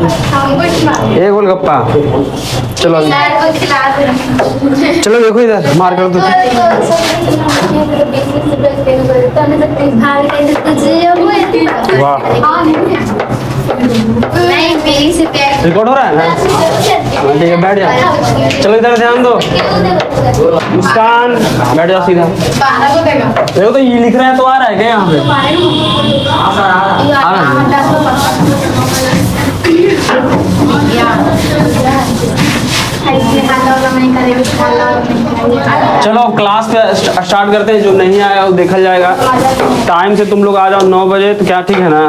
एक गोलगप्पा। चलो चलो देखो इधर मार कर दो। वाह रिकॉर्ड हो रहा है ना? ठीक है बैठ जाओ। चलो इधर ध्यान दो। मुस्कान बैठ जाओ सीधा। देखो तो ये लिख रहा है तो आ रहा है क्या यहाँ पे? आ रहा चलो क्लास पे स्टार्ट करते हैं। जो नहीं आया वो देखा जाएगा। टाइम से तुम लोग आ जाओ 9 बजे तो क्या ठीक है ना?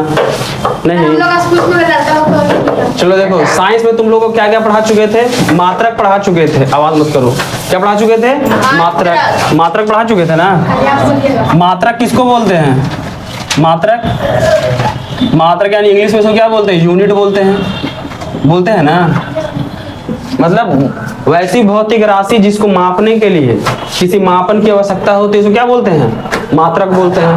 नहीं चलो देखो साइंस में तुम लोगों को क्या क्या पढ़ा चुके थे? मात्रक पढ़ा चुके थे। आवाज मत करो। क्या पढ़ा चुके थे? मात्रक। मात्रक पढ़ा चुके थे ना? मात्रक किसको बोलते हैं? मात्रक। मात्रक यानी इंग्लिश में इसको क्या बोलते हैं? यूनिट बोलते हैं। बोलते हैं ना? मतलब वैसी भौतिक राशि जिसको मापने के लिए किसी मापन की आवश्यकता होती है उसको क्या बोलते हैं? मात्रक बोलते हैं।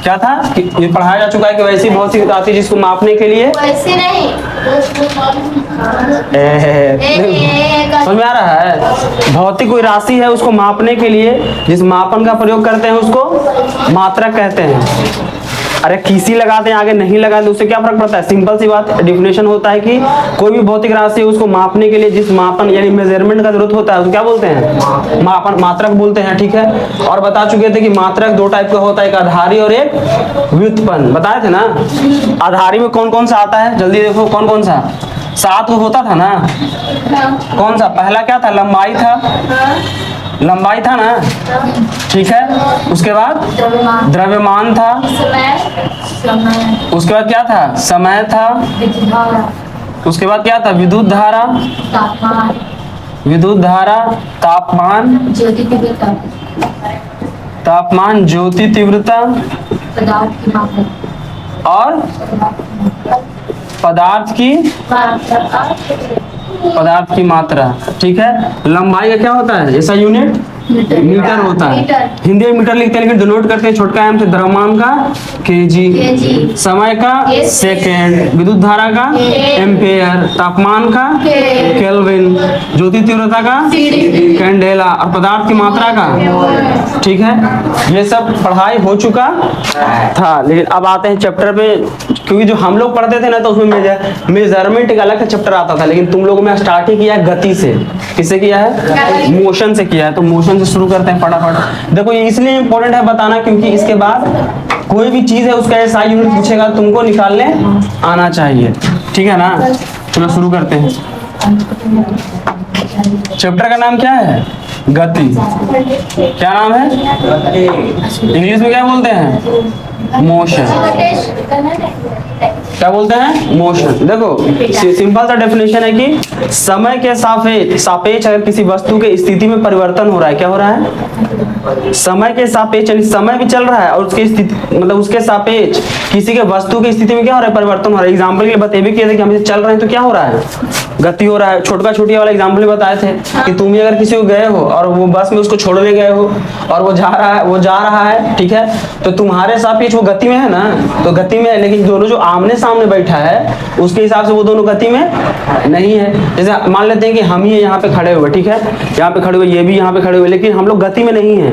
क्या था कि ये पढ़ाया जा चुका है कि वैसी भौतिक राशि जिसको मापने के लिए वैसे नहीं समझ में आ रहा है? भौतिक कोई राशि है उसको मापने के लिए जिस मापन का प्रयोग करते हैं उसको मात्रक कहते हैं। अरे किसी लगाते हैं आगे नहीं लगाते उससे क्या फर्क पड़ता है? सिंपल सी बात डेफिनेशन होता है कि कोई भी भौतिक राशि है उसको मापने के लिए जिस मापन यानी मेजरमेंट का जरूरत होता है उसको क्या बोलते हैं? मापन मात्रक बोलते हैं। ठीक है। और बता चुके थे कि मात्रक दो टाइप का होता है, एक आधारी और एक व्युत्पन्न। बताए थे ना? आधारी में कौन कौन सा आता है? जल्दी देखो कौन कौन सा? 7 होता था ना? कौन सा? पहला क्या था? लंबाई था। लंबाई था ना? ठीक है। उसके बाद द्रव्यमान था। उसके बाद क्या था? समय था। उसके बाद क्या था? विद्युत धारा। विद्युत धारा, तापमान, तापमान, ज्योति तीव्रता और पदार्थ की मात्रा। ठीक है। लंबाई का क्या होता है? ऐसा यूनिट मीटर होता है। हिंदी में मीटर लिखते हैं लेकिन डिनोट करते हैं छोटका एम से। द्रव्यमान का केजी, समय का सेकेंड, विद्युत धारा का एम्पेयर, तापमान का केल्विन, ज्योति तीव्रता का कैंडेला और पदार्थ की मात्रा का। ठीक है। ये सब पढ़ाई हो चुका था लेकिन अब आते हैं चैप्टर पे। क्योंकि जो हम लोग पढ़ते थे ना तो उसमें मेजरमेंट एक अलग चैप्टर आता था लेकिन तुम लोगों में स्टार्ट ही किया है गति से। किससे किया है? मोशन से किया है। तो मोशन से शुरू करते हैं फटाफट। देखो ये इसलिए इंपॉर्टेंट है बताना क्योंकि इसके बाद कोई भी चीज है उसका ऐसा यूनिट पूछेगा तुमको निकालने आना चाहिए। ठीक है ना? चलो शुरू करते हैं। चैप्टर का नाम क्या है? गति। क्या नाम है? इंग्लिश में क्या बोलते हैं? मोशन। क्या बोलते हैं? मोशन। देखो सिंपल सा डेफिनेशन है कि समय के सापेक्ष अगर किसी वस्तु के स्थिति में परिवर्तन हो रहा है, क्या हो रहा है? समय के सापेक्ष यानी समय भी चल रहा है और उसके स्थिति मतलब उसके सापेक्ष किसी के वस्तु की स्थिति में क्या हो रहा है? परिवर्तन हो रहा है। एग्जाम्पल के लिए बता भी किए थे कि हम चल रहे हैं तो क्या हो रहा है? गति हो रहा है। छोटका छोटिया वाला एग्जाम्पल भी बताए थे कि तुम भी अगर किसी को गए हो और वो बस में उसको छोड़ने गए हो और वो जा रहा है ठीक है, तो तुम्हारे सापेक्ष वो गति में है ना? तो गति में है लेकिन दोनों जो आमने सामने बैठा है उसके हिसाब से वो दोनों गति में नहीं है। जैसे मान लेते हैं कि हम ही यहाँ पे खड़े हुए, ठीक है, यहाँ पे खड़े हुए, ये भी यहाँ पे खड़े हुए, लेकिन हम लोग गति में नहीं है।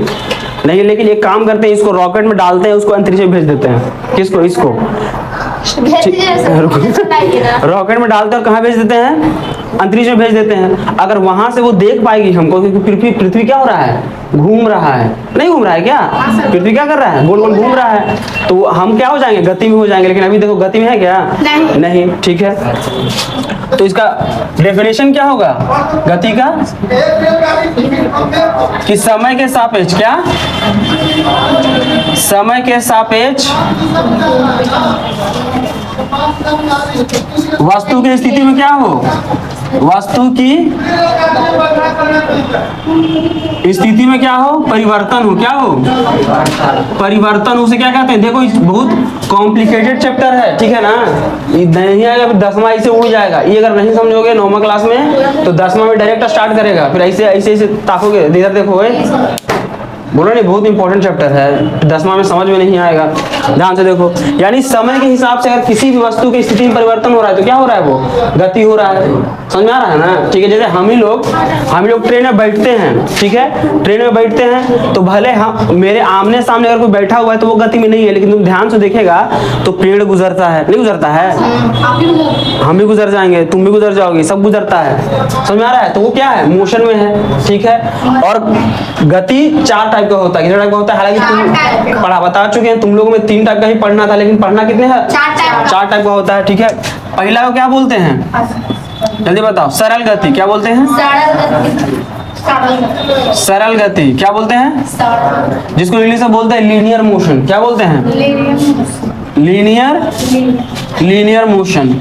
नहीं, लेकिन एक काम करते हैं, इसको रॉकेट में डालते हैं, उसको अंतरिक्ष में भेज देते हैं। किसको? इसको रॉकेट में डालते हैं, कहाँ भेज देते हैं? अंतरिक्ष में भेज देते हैं। अगर वहां से वो देख पाएगी हमको, क्योंकि पृथ्वी क्या हो रहा है? घूम रहा है। नहीं घूम रहा है क्या? पृथ्वी क्या कर रहा है? गोल गोल घूम रहा है। तो हम क्या हो जाएंगे? गति में हो जाएंगे। लेकिन अभी देखो गति में है क्या? नहीं। ठीक है, तो इसका डेफिनेशन क्या होगा गति का? कि समय के सापेक्ष क्या? समय के सापेक्ष वस्तु की स्थिति में क्या हो? वस्तु की स्थिति में क्या हो? परिवर्तन हो। क्या हो? परिवर्तन। उसे क्या कहते हैं? देखो बहुत कॉम्प्लिकेटेड चैप्टर है, ठीक है ना? नहीं आएगा 10वां ऐसे उड़ जाएगा। ये अगर नहीं समझोगे 9वां क्लास में तो 10वां में डायरेक्ट स्टार्ट करेगा। फिर ऐसे ऐसे ऐसे ताकोगे, इधर देखो, बोलो नहीं, बहुत इंपॉर्टेंट चैप्टर है, 10वां में समझ में नहीं आएगा। ध्यान से देखो, यानी समय के हिसाब से अगर किसी भी वस्तु की स्थिति में परिवर्तन हो रहा है तो क्या हो रहा है, वो गति हो रहा है। समझ में आ रहा है ना? ठीक है, जैसे हम ही लोग ट्रेन में बैठते हैं, ठीक है, ट्रेन में बैठते हैं तो भले हम मेरे आमने सामने अगर कोई बैठा हुआ है तो वो गति में नहीं है, लेकिन तुम ध्यान से देखेगा तो पेड़ गुजरता है, नहीं गुजरता है? हम भी गुजर जाएंगे, तुम भी गुजर जाओगे, सब गुजरता है। समझ में आ रहा है? तो वो क्या है, मोशन में है। ठीक है, और गति 4 टाइप का होता है, कितने टाइप का होता है? हालांकि तुम पढ़ा बता चुके हैं, तुम लोगों में 3 टाइप का ही पढ़ना था, लेकिन पढ़ना कितने है? 4 टाइप का होता है। ठीक है, पहला को क्या बोलते हैं, जल्दी बताओ? सरल गति। क्या बोलते हैं? सरल गति। क्या बोलते हैं? जिसको इंग्लिश में बोलते हैं लीनियर मोशन। क्या बोलते हैं? Linear motion.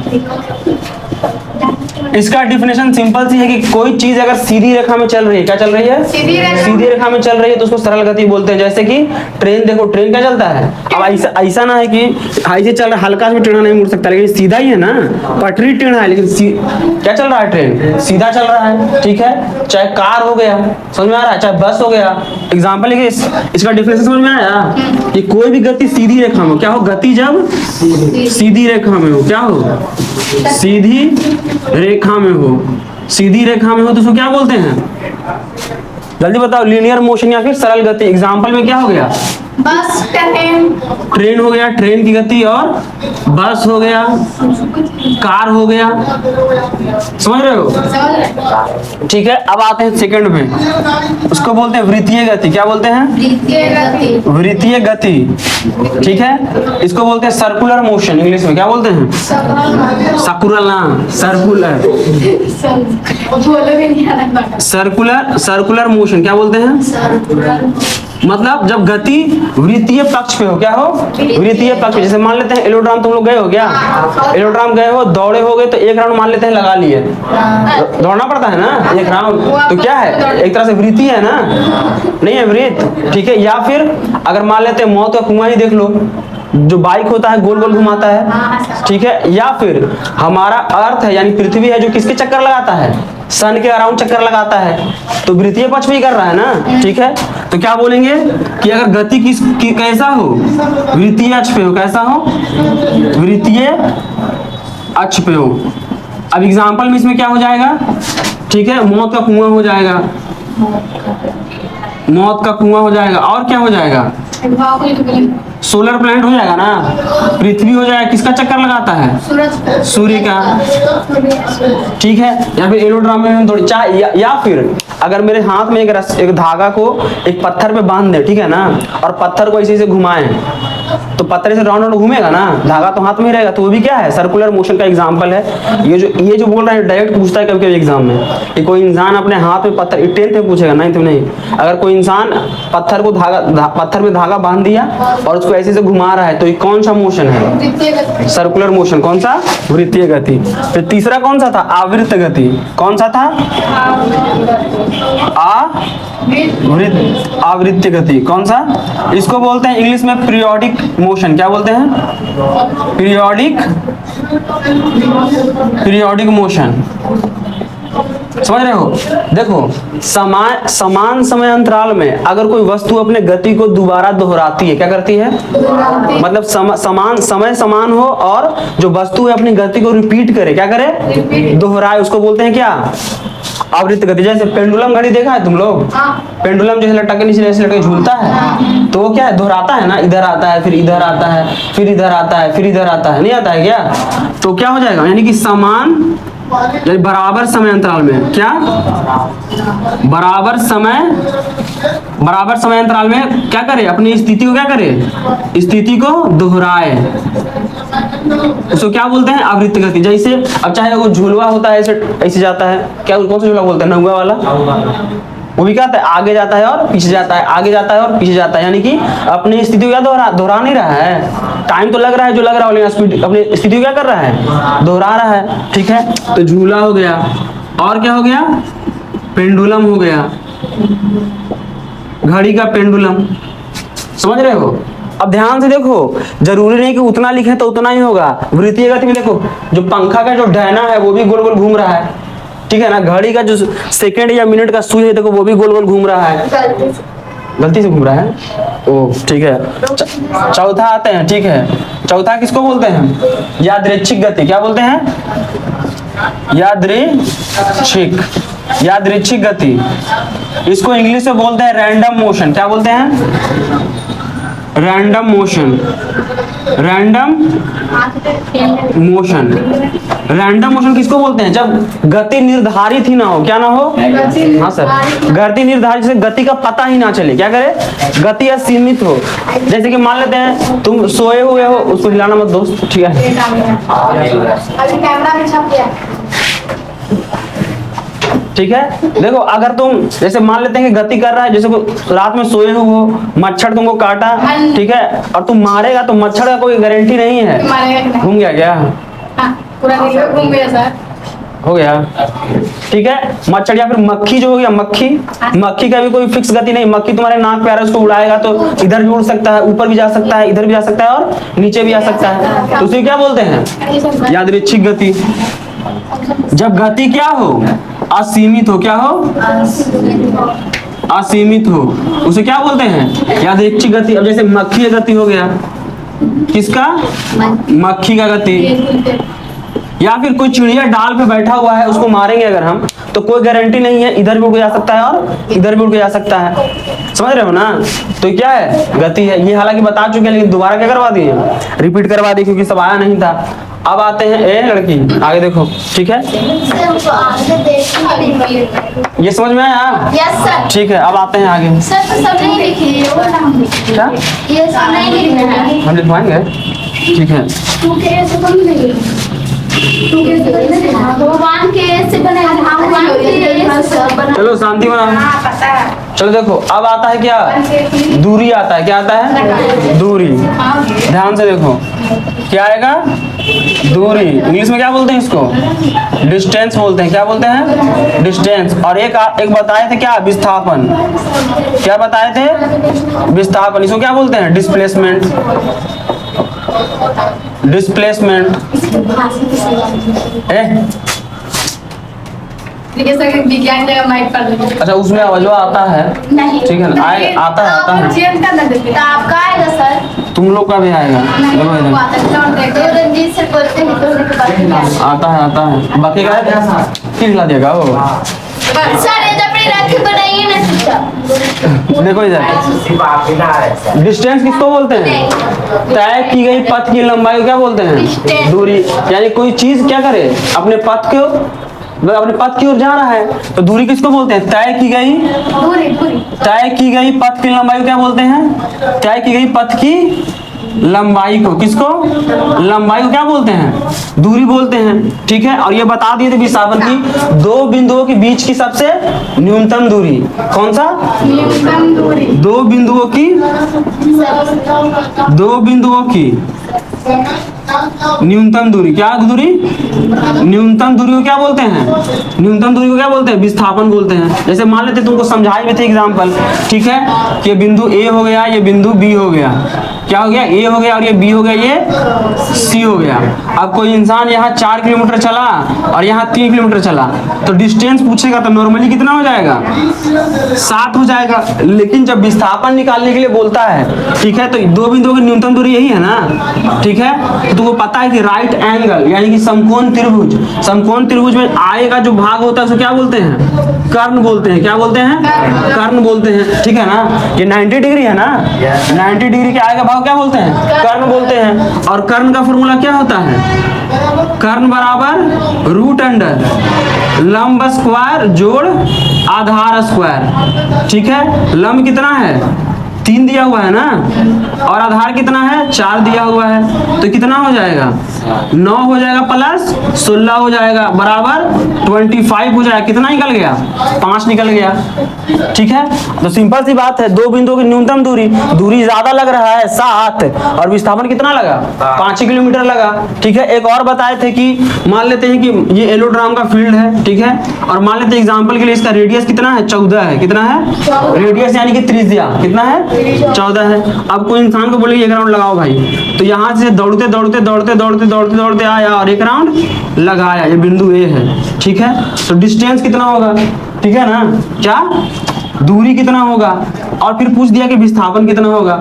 इसका डिफिनेशन सिंपल सी है कि कोई चीज अगर सीधी रेखा में चल रही है, क्या चल रही है? सीधी रेखा में चल रही है तो उसको सरल गति बोलते हैं। जैसे कि ट्रेन, देखो ट्रेन क्या चलता है, अब ऐसा ना है कि ऐसे चल रहा है, हल्का भी टेढ़ा नहीं मुड़ सकता, लेकिन सीधा ही है ना, पटरी टेढ़ा है लेकिन क्या चल रहा है, ट्रेन सीधा चल रहा है। ठीक है, चाहे कार हो गया, समझ में आ रहा है, चाहे बस हो गया। एग्जाम्पल लिखिए, इसका डिफिनेशन समझ में आया कि कोई भी गति सीधी रेखा में, क्या हो, गति जब सीधी रेखा में हो, क्या हो, सीधी रेखा में हो, सीधी रेखा में हो तो उसको क्या बोलते हैं? जल्दी बताओ, लीनियर मोशन या फिर सरल गति। एग्जाम्पल में क्या हो गया, बस, ट्रेन हो गया, ट्रेन की गति, और बस हो गया, कार हो गया। समझ रहे हो? ठीक है, अब आते हैं सेकंड में, उसको बोलते हैं वृत्तीय गति। क्या बोलते हैं? वृत्तीय गति। ठीक है, इसको बोलते हैं सर्कुलर मोशन। इंग्लिश में क्या बोलते हैं? Circular motion. क्या बोलते हैं? मतलब जब गति वृत्तीय पक्ष पे हो, क्या हो, वृत्तीय पक्ष पे। जैसे मान लेते हैं एलोड्राम तुम लोग गए हो, क्या एलोड्राम गए हो, दौड़े हो गए तो एक राउंड मान लेते हैं लगा लिए, दौड़ना पड़ता है ना एक राउंड, तो क्या है, एक तरह से वृत्तीय है ना, नहीं है वृत्त। ठीक है, या फिर अगर मान लेते हैं मौत का कुआं ही देख लो, जो बाइक होता है गोल गोल घुमाता है। ठीक है, या फिर हमारा अर्थ है यानी पृथ्वी है जो किसके चक्कर लगाता है, सन के अराउंड चक्कर लगाता है, तो वृत्तीय पक्ष में ही कर रहा है ना। ठीक है, तो क्या बोलेंगे कि अगर गति कैसा हो, वृत्तीय अक्ष पे हो, कैसा हो, वृत्तीय अक्ष पे हो। अब एग्जांपल में इसमें क्या हो जाएगा, ठीक है, मौत का कुआं हो जाएगा, मौत का कुआं हो जाएगा, और क्या हो जाएगा, सोलर प्लैनेट हो जाएगा ना, पृथ्वी हो जाएगा, किसका चक्कर लगाता है, सूर्य का। ठीक है, या फिर एलोड्राम में थोड़ी चाहे या फिर अगर मेरे हाथ में एक धागा को एक पत्थर पे बांध दे, ठीक है ना, और पत्थर को ऐसे घुमाएं तो पत्थर से राउंड राउंड घूमेगा ना, धागा तो हाथ में ही रहेगा, तो वो भी क्या है, सर्कुलर मोशन का एग्जांपल है। ये जो बोल रहा है डायरेक्ट पूछता है कभी कभी एग्जाम में कि कोई इंसान अपने हाथ में पत्थर, 10th में पूछेगा, 9th में नहीं, अगर कोई इंसान पत्थर में धागा बांध दिया और उसको ऐसे से घुमा रहा है तो ये कौन सा मोशन है, सर्कुलर मोशन। कौन सा, वृत्तीय गति। फिर तीसरा कौन सा था, आवृत्त गति। कौन सा था, आवृत्त गति। कौन सा, इसको बोलते हैं इंग्लिश में पीरियोडिक मोशन। क्या बोलते हैं, पीरियोडिक मोशन। समझ रहे हो? देखो, समान समय अंतराल में अगर कोई वस्तु अपने गति को दोबारा दोहराती है, क्या करती है, मतलब समय समान हो और जो वस्तु है अपनी गति को रिपीट करे, क्या करे, दोहराए, उसको बोलते हैं क्या, आवृत्त गति। जैसे पेंडुलम घड़ी देखा है तुम लोग, पेंडुलम जैसे लटक के नीचे ऐसे लटके झूलता है, तो वो क्या है, दोहराता है ना, इधर आता है, फिर इधर आता है, फिर इधर आता है, फिर इधर आता है, नहीं आता है क्या, तो क्या हो जाएगा, यानी कि समान यानी बराबर समय अंतराल में, क्या, बराबर समय अंतराल में क्या करे, अपनी स्थिति को क्या करे, स्थिति को दोहराए, उसको क्या बोलते हैं, आवृत्त गति। जैसे अब चाहे वो झूलवा होता है ऐसे जाता है, क्या कौन सा झूला बोलते हैं, नौवा वाला, वो भी क्या है, आगे जाता है और पीछे जाता है, आगे जाता है और पीछे जाता है, यानी कि अपनी स्थिति को क्या दोहरा नहीं रहा है, टाइम तो लग रहा है जो लग रहा है, लेकिन अपनी स्थिति को क्या कर रहा है, दोहरा रहा है। ठीक है, तो झूला हो गया, और क्या हो गया, पेंडुलम हो गया, घड़ी का पेंडुलम। समझ रहे हो? अब ध्यान से देखो, जरूरी नहीं कि उतना लिखे तो उतना ही होगा। वृत्तीय गति में देखो, जो पंखा का जो डैना है वो भी गोल गोल घूम रहा है, ठीक है ना, घड़ी का जो सेकंड या मिनट का सुई है देखो वो भी गोल गोल घूम रहा है, गलती से घूम रहा है। ओ ठीक है, चौथा आते हैं। ठीक है, चौथा किसको बोलते हैं? यादृच्छिक गति। क्या बोलते हैं? यादृच्छिक गति। इसको इंग्लिश में बोलते हैं रैंडम मोशन। क्या बोलते हैं? Random motion. रैंडम मोशन किसको बोलते हैं? जब गति निर्धारित ही ना हो। क्या ना हो? हाँ सर, गति निर्धारित, जैसे गति का पता ही ना चले। क्या करे? गति असीमित हो। जैसे कि मान लेते हैं तुम सोए हुए हो, उसको हिलाना मत दोस्त, ठीक है? ठीक है, देखो अगर तुम जैसे मान लेते हैं कि गति कर रहा है, जैसे रात में सोए हो, मच्छर तुमको काटा, ठीक है, और तुम मारेगा तो मच्छर का कोई गारंटी नहीं है। घूम गया क्या? पूरा घूम गया सर। हो गया, ठीक है। मच्छर या फिर मक्खी जो हो गया, मक्खी का भी कोई फिक्स गति नहीं। मक्खी तुम्हारे नाक पे आ रहा है, उसको उड़ाएगा तो इधर भी उड़ सकता है, ऊपर भी जा सकता है, इधर भी जा सकता है और नीचे भी आ सकता है। तो उसे क्या बोलते हैं? यादृच्छिक गति। जब गति क्या हो? असीमित हो। क्या हो? असीमित हो, उसे क्या बोलते हैं? यादृच्छिक गति। अब जैसे मक्खी का गति हो गया, किसका? मक्खी का गति। या फिर कोई चिड़िया डाल पे बैठा हुआ है, उसको मारेंगे अगर हम, तो कोई गारंटी नहीं है, इधर भी उड़ के जा सकता है और इधर भी उड़ के जा सकता है। समझ रहे हो ना? तो क्या है? गति है। ये हालांकि बता चुके हैं, लेकिन दोबारा क्या करवा दिए? रिपीट करवा दिए, क्योंकि सब आया नहीं था। अब आते हैं, ए लड़की आगे देखो, ठीक है? ये समझ में आया? Yes sir. ठीक है, अब आते हैं आगे। सर तो सब नहीं लिखी, वो नाम लिखी। क्या? ये सब नहीं लिखना है। हम लिखवाएंगे, ठीक है। तू के ऐसे कौन नहीं? तू के भगवान के ऐसे बने, भगवान के ऐसे बना। चलो शांति बनाओ। हाँ पता है। चलो देखो, अब आता है क्या? दूरी आता है। क्या आता है? दूरी। ध्यान से देखो, क्या आएगा? दूरी। इंग्लिश में क्या बोलते हैं इसको? डिस्टेंस बोलते हैं। क्या बोलते हैं? डिस्टेंस। और एक बताए थे क्या? विस्थापन। क्या बताए थे? विस्थापन। इसको क्या बोलते हैं? डिस्प्लेसमेंट। विज्ञान जगह माइक पर लगे। अच्छा, उसमें आवाज आता है? नहीं। ठीक है ना, आता है। चेंज कर देते। तो आपका आएगा सर? तुम लोग का भी आएगा। देखो इधर रंजीत सर बोलते हैं आता है। बाकी का फिर हिला देगा वो। सर ये अपनी राखी बनाइए ना चुपचाप। देखो इधर, डिस्टेंस किसको बोलते हैं? तय की गई पथ की लंबाई को क्या बोलते हैं? दूरी। यानी कोई चीज क्या करे? अपने पथ की ओर जा रहा है, तो दूरी किसको बोलते हैं? तय की गई पथ की लंबाई को क्या बोलते हैं? तय की गई पथ की लंबाई को, किसको? लंबाई को क्या बोलते हैं? दूरी बोलते हैं। ठीक है, और ये बता दिए थे विस्थापन की दो बिंदुओं के बीच की सबसे न्यूनतम दूरी। कौन सा? न्यूनतम दूरी। दो बिंदुओं की न्यूनतम दूरी। क्या दूरी? न्यूनतम दूरी को क्या बोलते हैं? न्यूनतम दूरी को क्या बोलते हैं? विस्थापन बोलते हैं। जैसे मान लेते तुमको समझाए भी थे एग्जांपल, ठीक है, कि ये बिंदु ए हो गया, ये बिंदु बी हो गया। क्या हो गया? ए हो गया और ये बी हो गया, ये सी हो गया। अब कोई इंसान यहाँ 4 किलोमीटर चला और यहाँ 3 किलोमीटर चला, तो डिस्टेंस पूछेगा तो नॉर्मली कितना हो जाएगा? 7 हो जाएगा। लेकिन जब विस्थापन निकालने के लिए बोलता है, ठीक है, तो दो बिंदुओं की न्यूनतम दूरी यही है ना, ठीक है। तो तुमको पता है कि राइट एंगल यानी कि समकोण त्रिभुज में आय का जो भाग होता है उसे क्या बोलते हैं? कर्ण बोलते हैं। क्या बोलते हैं? कर्ण बोलते हैं। ठीक है ना, ये 90 डिग्री है ना, 90 डिग्री के आय का भाग क्या बोलते हैं? कर्ण बोलते हैं। और कर्ण का फॉर्मूला क्या होता है? कर्ण बराबर रूट अंडर लंब स्क्वायर जोड़ आधार स्क्वायर। ठीक है, लंब कितना है? 3 दिया हुआ है ना, और आधार कितना है? 4 दिया हुआ है, तो कितना हो जाएगा? 9 हो जाएगा प्लस 16 हो जाएगा बराबर 25 हो जाएगा। कितना निकल गया? 5 निकल गया। ठीक है, तो सिंपल सी बात है, दो बिंदुओं की न्यूनतम दूरी ज्यादा लग रहा है 7, और विस्थापन कितना लगा? 5 किलोमीटर लगा। ठीक है, एक और बताए थे कि मान लेते हैं कि ये एलोड्राम का फील्ड है, ठीक है, और मान लेते हैं एग्जाम्पल के लिए इसका रेडियस कितना है? 14 है। कितना है? रेडियस यानी कि त्रिज्या कितना है? 14 है। अब कोई इंसान को बोले एक राउंड लगाओ भाई, तो यहाँ से दौड़ते आया और एक राउंड लगाया, ये बिंदु ए है। ठीक है, तो डिस्टेंस कितना होगा? ठीक है ना, क्या दूरी कितना होगा? और फिर पूछ दिया कि विस्थापन कितना होगा।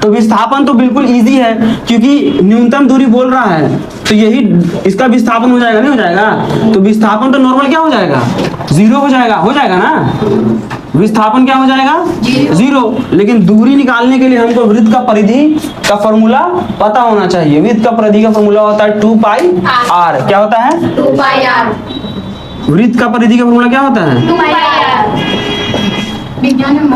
तो विस्थापन तो बिल्कुल इजी है, क्योंकि न्यूनतम दूरी बोल रहा है, तो यही इसका विस्थापन हो जाएगा, नहीं हो जाएगा? तो विस्थापन तो नॉर्मल क्या हो जाएगा, 0 हो जाएगा ना। विस्थापन क्या हो जाएगा, 0। लेकिन दूरी निकालने के लिए हमको वृत्त का परिधि का फॉर्मूला पता होना चाहिए। वृत्त का परिधि का फॉर्मूला होता है 2 पाई r। क्या होता है, 2 पाई r। वृत्त का परिधि का फॉर्मूला क्या होता है, 2 पाई r। विज्ञान में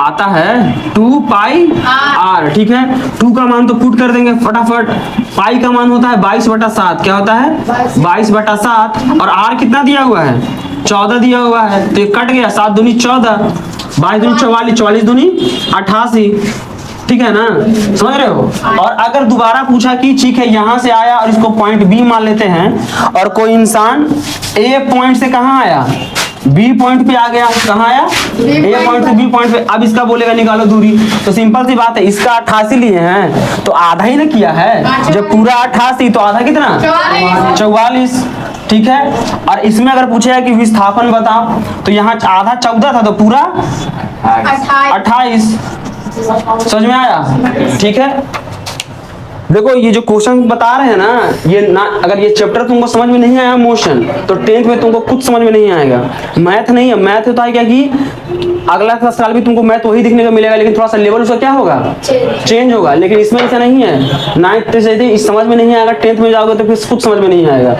आता है 2 पाई r। ठीक है, 2 का मान तो पुट कर देंगे फटाफट। पाई का मान होता है 22/7। क्या होता है, 22/7। और r कितना दिया हुआ है, 14 दिया हुआ है, तो ये कट गया, 7 दूनी 14, 22 दूनी 44, 44 दूनी 88। ठीक है ना, समझ रहे हो? और अगर दोबारा पूछा कि ठीक है यहाँ से आया और इसको पॉइंट बी मान लेते हैं, और कोई इंसान ए पॉइंट से कहाँ आया, बी पॉइंट पे आ गया, कहाँ आया, ए पॉइंट से बी पॉइंट पे। अब इसका बोलेगा निकालो दूरी, तो सिंपल सी बात है, इसका 88 लिए हैं तो आधा ही ना किया है। जब पूरा 88 तो आधा कितना, 44। ठीक है, और इसमें अगर पूछेगा कि विस्थापन बताओ, तो यहाँ आधा 14 था तो पूरा 28। समझ में आया? ठीक है, देखो ये जो क्वेश्चन बता रहे हैं ना, ये ना अगर ये चैप्टर तुमको समझ में नहीं आया मोशन, तो 10th में तुमको कुछ समझ में नहीं आएगा। मैथ नहीं है, मैथ होता है क्या कि अगला साल भी तुमको मैथ वही दिखने को मिलेगा, लेकिन थोड़ा सा लेवल उसका क्या होगा, चेंज होगा। लेकिन इसमें ऐसा नहीं है, 9th से समझ में नहीं आएगा, 10th में जाओगे तो फिर कुछ समझ में नहीं आएगा,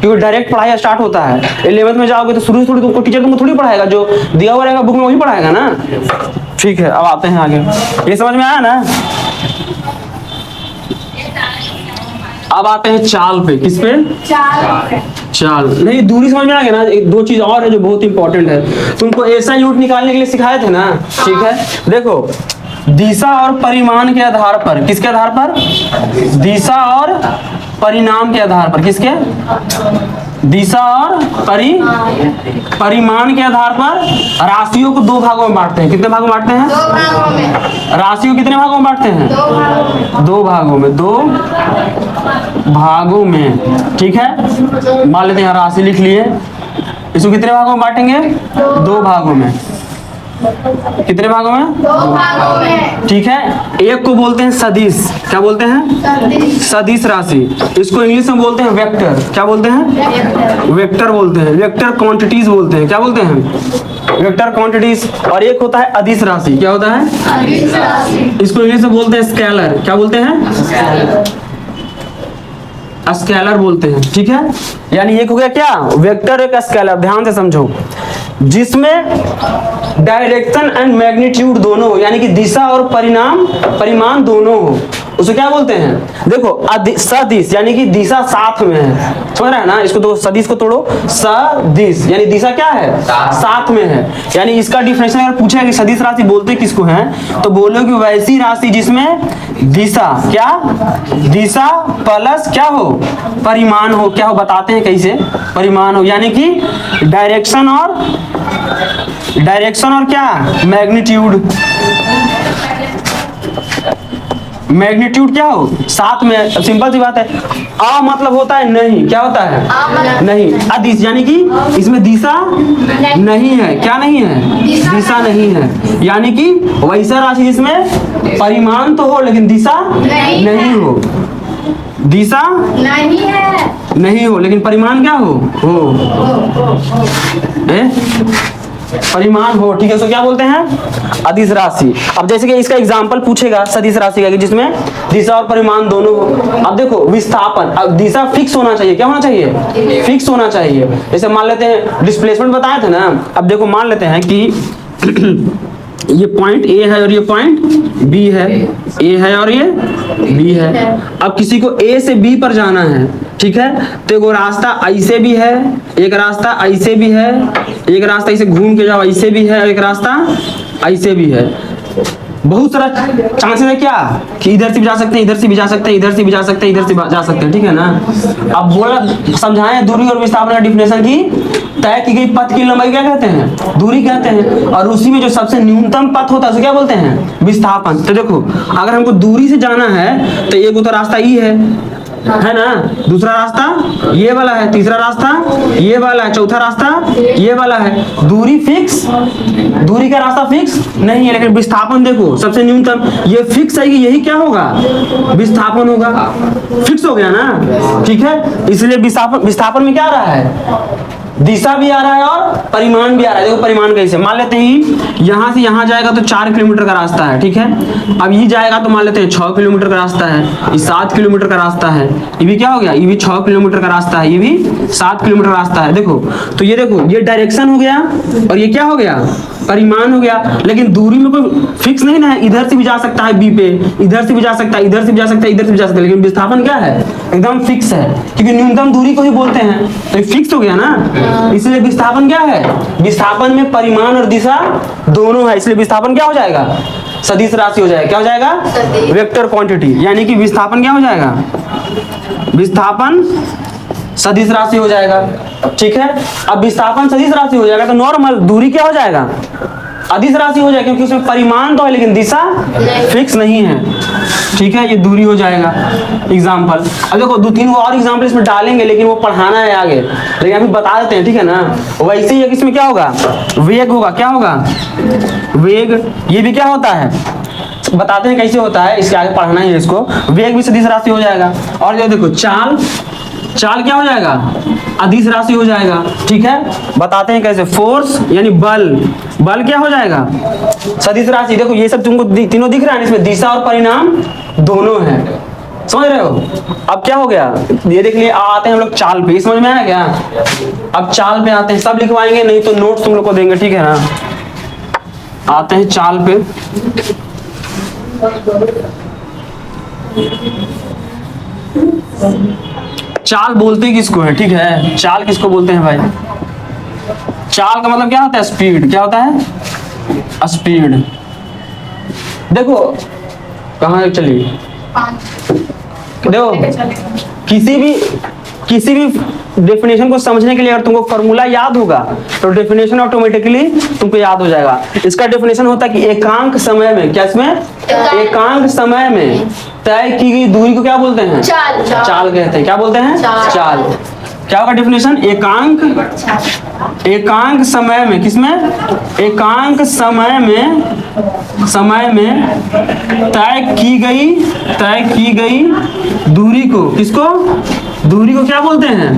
क्योंकि डायरेक्ट पढ़ाई स्टार्ट होता है। 11th में जाओगे तो शुरू से थोड़ी तुमको टीचर तुमको थोड़ी पढ़ाएगा, जो दिया हुआ रहेगा बुक में वही पढ़ाएगा ना। ठीक है, अब आते हैं आगे। ये समझ में आया ना? अब आते हैं चाल पे। किस पे, चाल नहीं, दूरी समझ में आ गया ना। एक दो चीज और है जो बहुत इंपॉर्टेंट है, तुमको ऐसा यूनिट निकालने के लिए सिखाए थे ना। ठीक है, देखो दिशा और परिमाण के आधार पर, किसके आधार पर, दिशा और परिणाम के आधार पर, किसके, दिशा और परिमाण के आधार पर राशियों को 2 भागों में बांटते हैं। कितने भागों में बांटते हैं, 2 भागों में। राशियों कितने भागों में बांटते हैं, 2 भागों में, 2 भागों में। ठीक है, मान लेते हैं राशि लिख लिए, इसको कितने भागों में बांटेंगे, 2 भागों में। कितने भागों में, 2 भागों में। ठीक है, एक को बोलते हैं सदिश। क्या बोलते हैं, सदिश राशि। इसको इंग्लिश में बोलते हैं वेक्टर। क्या बोलते हैं, वेक्टर बोलते हैं। वेक्टर क्वांटिटीज बोलते हैं। क्या बोलते हैं, वेक्टर क्वांटिटीज। और एक होता है अदिश राशि। क्या होता है, अदिश राशि। इसको इंग्लिश में बोलते हैं स्केलर। क्या बोलते हैं, स्केलर बोलते हैं। ठीक है, यानी एक हो गया क्या, वेक्टर, एक स्केलर। ध्यान से समझो, जिसमें डायरेक्शन एंड मैग्नीट्यूड दोनों हो, यानी कि दिशा और परिमाण दोनों हो, उसे क्या बोलते हैं, देखो सदिश यानी कि दिशा साथ में है। समझ रहा है ना, इसको तो सदिश को तोड़ो, सदिश यानी दिशा क्या है, साथ में है। यानी इसका डिफिनेशन अगर पूछा कि सदिश राशि बोलते किसको हैं, तो बोलो कि वैसी राशि जिसमें दिशा, क्या, दिशा प्लस क्या हो, परिमाण हो। क्या हो, बताते हैं कैसे, परिमाण हो, यानी कि डायरेक्शन और क्या, मैग्नीट्यूड। मैग्नीट्यूड क्या हो, साथ में। सिंपल सी बात है, आ मतलब होता है नहीं। क्या होता है, नहीं। अदिश यानी कि इसमें दिशा नहीं है। क्या नहीं है, दिशा नहीं है। यानी कि वैसा राशि जिसमें परिमाण तो हो लेकिन दिशा नहीं हो, दिशा नहीं हो लेकिन परिमाण क्या हो, परिमाण हो। ठीक है, उसको क्या बोलते हैं, अदिश राशि। अब जैसे कि इसका एग्जांपल पूछेगा सदिश राशि का कि जिसमें दिशा और परिमाण दोनों हो। अब देखो विस्थापन, अब दिशा फिक्स होना चाहिए। क्या होना चाहिए, फिक्स होना चाहिए। जैसे मान लेते हैं डिस्प्लेसमेंट बताए थे ना। अब देखो मान लेते हैं कि ये पॉइंट ए है और ये पॉइंट बी है, ए है और ये बी है। अब किसी को ए से बी पर जाना है, ठीक है, तो एक रास्ता ऐसे भी है, एक रास्ता ऐसे भी है, एक रास्ता ऐसे घूम के जाओ ऐसे भी है, और एक रास्ता ऐसे भी है। बहुत सारा चांसेस है क्या कि इधर से भी जा सकते हैं, इधर से भी जा सकते हैं, इधर से भी जा सकते हैं, इधर से जा सकते हैं। ठीक है ना, अब बोला समझाएं दूरी और विस्थापन का डिफिनेशन की तय की गई पथ की लंबाई क्या कहते हैं, दूरी कहते हैं। और उसी में जो सबसे न्यूनतम पथ होता है उसे क्या बोलते हैं, विस्थापन। तो देखो अगर हमको दूरी से जाना है तो एक तो रास्ता ई है, है ना। दूसरा रास्ता ये वाला है, तीसरा रास्ता ये वाला है, चौथा रास्ता ये वाला है। दूरी फिक्स, दूरी का रास्ता फिक्स नहीं है, लेकिन विस्थापन देखो सबसे न्यूनतम ये फिक्स है कि यही क्या होगा, विस्थापन होगा। फिक्स हो गया ना, ठीक है। इसलिए विस्थापन में क्या आ रहा है, दिशा भी आ रहा है और परिमाण भी आ रहा है। देखो परिमाण कैसे, मान लेते हैं यहाँ से यहाँ जाएगा तो 4 किलोमीटर का रास्ता है, ठीक है। अब ये जाएगा तो मान लेते हैं 6 किलोमीटर का रास्ता है, ये 7 किलोमीटर का रास्ता है, ये भी क्या हो गया, ये भी 6 किलोमीटर का रास्ता है, ये भी 7 किलोमीटर रास्ता है। देखो तो ये देखो ये डायरेक्शन हो गया और ये क्या हो गया, परिमाण हो गया। लेकिन दूरी में कोई फिक्स नहीं ना है, इधर से भी जा सकता है बी पे, इधर से भी जा सकता है, इधर से भी जा सकता है, इधर से भी जा सकता है। लेकिन विस्थापन क्या है, एकदम फिक्स है, क्योंकि न्यूनतम दूरी को ही बोलते हैं, तो ये फिक्स हो गया ना। इसलिए विस्थापन क्या है, विस्थापन में परिमाण और दिशा दोनों है, इसलिए विस्थापन क्या हो जाएगा, सदिश राशि हो जाएगा। क्या हो जाएगा, वेक्टर क्वांटिटी, यानी कि विस्थापन क्या हो जाएगा, विस्थापन सदिश राशि हो जाएगा, ठीक है। अब विस्थापन सदिश राशि हो जाएगा तो नॉर्मल दूरी क्या हो जाएगा, अदिश राशि हो जाएगा, क्योंकि उसमें परिमाण तो है लेकिन दिशा फिक्स नहीं है, ठीक है। ये दूरी हो जाएगा। एग्जाम्पल अब देखो 2-3 और एग्जाम्पल इसमें डालेंगे, लेकिन वो पढ़ाना है आगे, लेकिन अभी बता देते हैं, ठीक है ना। वैसे ही इसमें क्या होगा, वेग होगा, क्या होगा, वेग। ये भी क्या होता है, बताते हैं कैसे होता है, इसके आगे पढ़ना है इसको। वेग भी सदिश राशि हो जाएगा। और जो देखो चाल, चाल क्या हो जाएगा, अदिश राशि हो जाएगा, ठीक है। बताते हैं कैसे। फोर्स यानी बल, बल क्या हो जाएगा, सदिश राशि। देखो ये सब तुमको तीनों दिख रहा है, इसमें दिशा और परिणाम दोनों है, समझ रहे हो। अब क्या हो गया, ये देख लिए। आते हैं हम लोग चाल पे, समझ में आया क्या। अब चाल पे आते हैं, सब लिखवाएंगे नहीं तो नोट्स तुम लोग को देंगे, ठीक है ना। आते हैं चाल पे। चाल बोलते किसको है, ठीक है। चाल किसको बोलते हैं भाई, चाल का मतलब क्या होता है, स्पीड। क्या होता है, स्पीड। देखो कहाँ चलिए, देखो किसी भी डेफिनेशन को समझने के लिए अगर तुमको फॉर्मूला याद होगा तो डेफिनेशन ऑटोमेटिकली तुमको याद हो जाएगा। इसका डेफिनेशन होता है कि एकांक समय में, क्या इसमें, एकांक समय में तय की गई दूरी को क्या बोलते हैं, चाल। चाल कहते हैं, क्या बोलते हैं, चाल। क्या होगा डेफिनेशन, एकांक समय में, किसमें, एकांक समय में तय की गई दूरी को, किसको, दूरी को क्या बोलते हैं,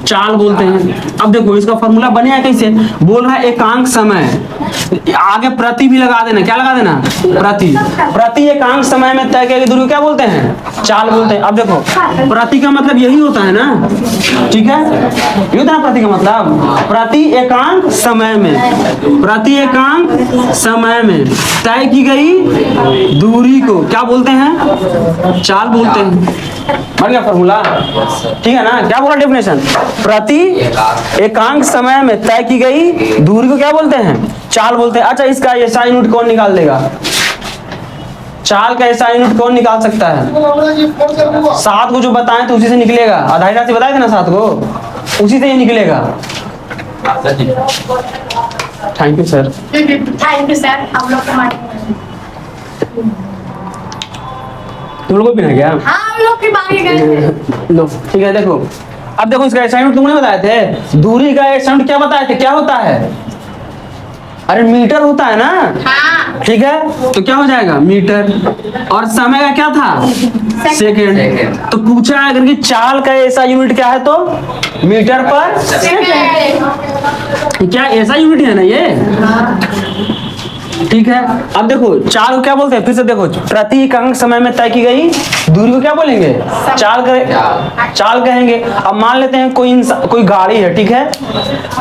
चाल बोलते हैं। अब देखो इसका फॉर्मूला बनेगा कैसे, बोल रहा है एकांक समय, आगे प्रति भी लगा देना, क्या लगा देना, प्रति एकांक समय में तय की गई दूरी को क्या बोलते हैं, चाल बोलते हैं। अब देखो प्रति का मतलब यही होता है ना, ठीक है, ये होता है प्रति का मतलब, प्रति एकांक समय में, प्रति एकांक समय में तय की गई दूरी को क्या बोलते हैं, चाल बोलते हैं। बन गया फॉर्मूला, ठीक है ना। क्या बोला डेफिनेशन, प्रति एकांक समय में तय की गई दूरी को क्या बोलते हैं, चाल बोलते हैं। अच्छा इसका ऐसा यूनिट कौन निकाल देगा, चाल का ऐसा यूनिट कौन निकाल सकता है, 7 को जो बताएं तो उसी से निकलेगा। आधारी राशि बताए थे ना 7 को, उसी से ही निकलेगा। Thank you sir. Thank you sir. हम लोग तुम लोगों को भी ना क्या, हाँ हम लोग भी मांगे गए थे। लो ठीक है। देखो अब देखो इसका असाइनमेंट तुमने बताए थे, दूरी का असाइनमेंट क्या बताए थे, क्या होता है, अरे मीटर होता है ना, हाँ। ठीक है। तो क्या हो जाएगा मीटर, और समय का क्या था, सेकेंड। तो पूछा है अगर कि चाल का ऐसा यूनिट क्या है तो मीटर पर सेकेंड। क्या ऐसा यूनिट है ना ये, ठीक है। अब देखो चाल को क्या बोलते हैं, फिर से देखो, प्रति एकांक समय में तय की गई दूरी को क्या बोलेंगे, चाल कहेंगे। अब मान लेते हैं कोई गाड़ी है, ठीक है,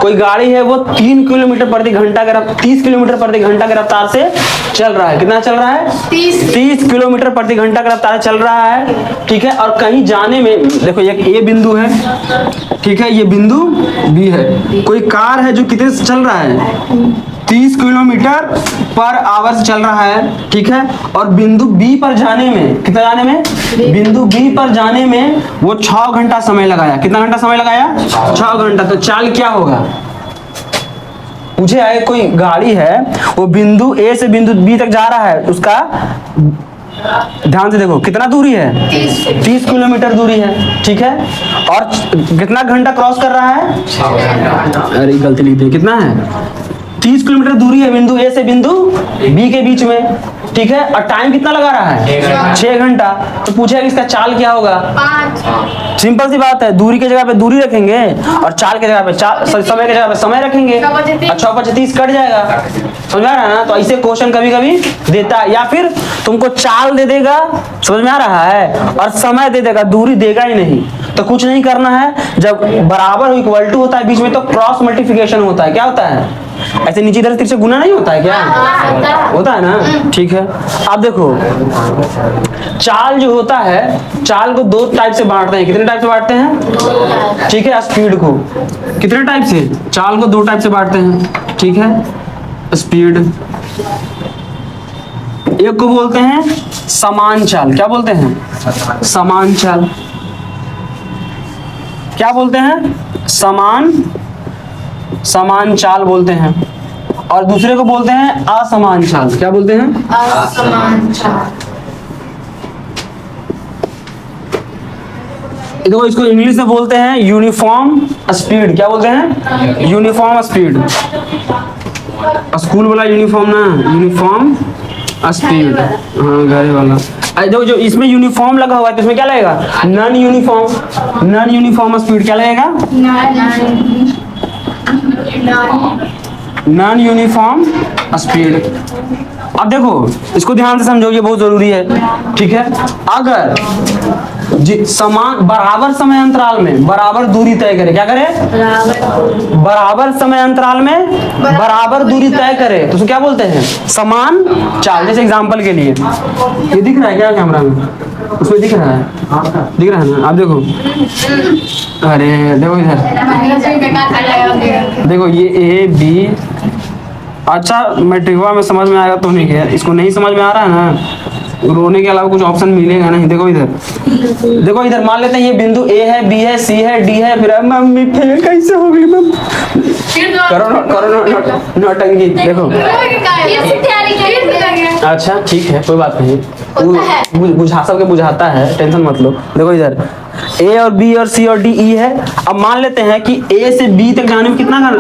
कोई गाड़ी है वो 3 किलोमीटर प्रति घंटा के 30 किलोमीटर प्रति घंटा के रफ्तार से चल रहा है। कितना चल रहा है, 30 किलोमीटर प्रति घंटा के रफ्तार चल रहा है, ठीक है। और कहीं जाने में देखो एक ये बिंदु है, ठीक है, ये बिंदु बी है। कोई कार है जो कितने से चल रहा है, 30 किलोमीटर पर आवर से चल रहा है, ठीक है। और बिंदु बी पर जाने में, कितना जाने में, बिंदु बी पर जाने में वो 6 घंटा समय लगाया। कितना घंटा समय लगाया, 6 घंटा। तो चाल क्या होगा, पूछे है कोई गाड़ी है वो बिंदु ए से बिंदु बी तक जा रहा है, उसका ध्यान से देखो कितना दूरी है, 30 किलोमीटर दूरी है, ठीक है। और कितना घंटा क्रॉस कर रहा है, अरे गलती लिख दी, कितना है, 30 किलोमीटर दूरी है बिंदु ए से बिंदु बी के बीच में, ठीक है। और टाइम कितना लगा रहा है, 6 घंटा। तो पूछेगा कि इसका चाल क्या होगा, 5। सिंपल सी बात है, दूरी की जगह पे दूरी रखेंगे और चाल की जगह पे समय की जगह पे समय रखेंगे, और 6×5 कट जाएगा, समझ में आ रहा है ना। तो ऐसे क्वेश्चन कभी कभी देता है, या फिर तुमको चाल दे देगा, समझ में आ रहा है, और समय दे देगा, दूरी देगा ही नहीं। तो कुछ नहीं करना है, जब बराबर इक्वल टू होता है बीच में तो क्रॉस मल्टीप्लिकेशन होता है। क्या होता है, ऐसे नीचे इधर से गुना नहीं होता है क्या, होता है ना, ठीक है। अब देखो चाल जो होता है, चाल को 2 टाइप से बांटते हैं। कितने टाइप से बांटते हैं, ठीक है। स्पीड को कितने टाइप से, चाल को 2 टाइप से बांटते हैं, ठीक है। स्पीड, एक को बोलते हैं समान चाल। क्या बोलते हैं, समान चाल। क्या बोलते हैं, समान चाल बोलते हैं। और दूसरे को बोलते हैं असमान चाल। क्या बोलते हैं, असमान चाल। देखो इसको इंग्लिश में बोलते हैं यूनिफॉर्म स्पीड। क्या बोलते हैं, यूनिफॉर्म स्पीड। स्कूल वाला यूनिफॉर्म ना, यूनिफॉर्म स्पीड, हाँ घरे वाला। देखो जो इसमें यूनिफॉर्म लगा हुआ है तो इसमें क्या लगेगा, नॉन यूनिफॉर्म स्पीड। क्या लगेगा, नॉन यूनिफॉर्म स्पीड। अब देखो इसको ध्यान से समझो, ये बहुत जरूरी है, ठीक है। अगर समान बराबर समय अंतराल में बराबर दूरी तय करे, क्या करे, बराबर समय अंतराल में बराबर दूरी तय करे तो उसको क्या बोलते हैं, समान चाल। जैसे एग्जांपल के लिए ये दिख रहा है क्या कैमरा में, उसमें दिख रहा है, दिख रहा है ना। आप देखो, अरे देखो इधर देखो, ये ए बी, अच्छा मैट्रिकवा में समझ में आएगा तो नहीं है, इसको नहीं समझ में आ रहा है ना, रोने के अलावा कुछ ऑप्शन मिलेगा नहीं। देखो इधर, देखो इधर मान लेते हैं ये बिंदु ए है, बी है, सी है, डी है, फिर मम्मी फेल कैसे हो गई मम्मी, करो नौटंकी। देखो अच्छा ठीक है, कोई बात नहीं, बुझा सबके बुझाता है, टेंशन मत लो। देखो इधर ए और बी और सी और डी ई है। अब मान लेते हैं कि ए से बी तक जाने में कितना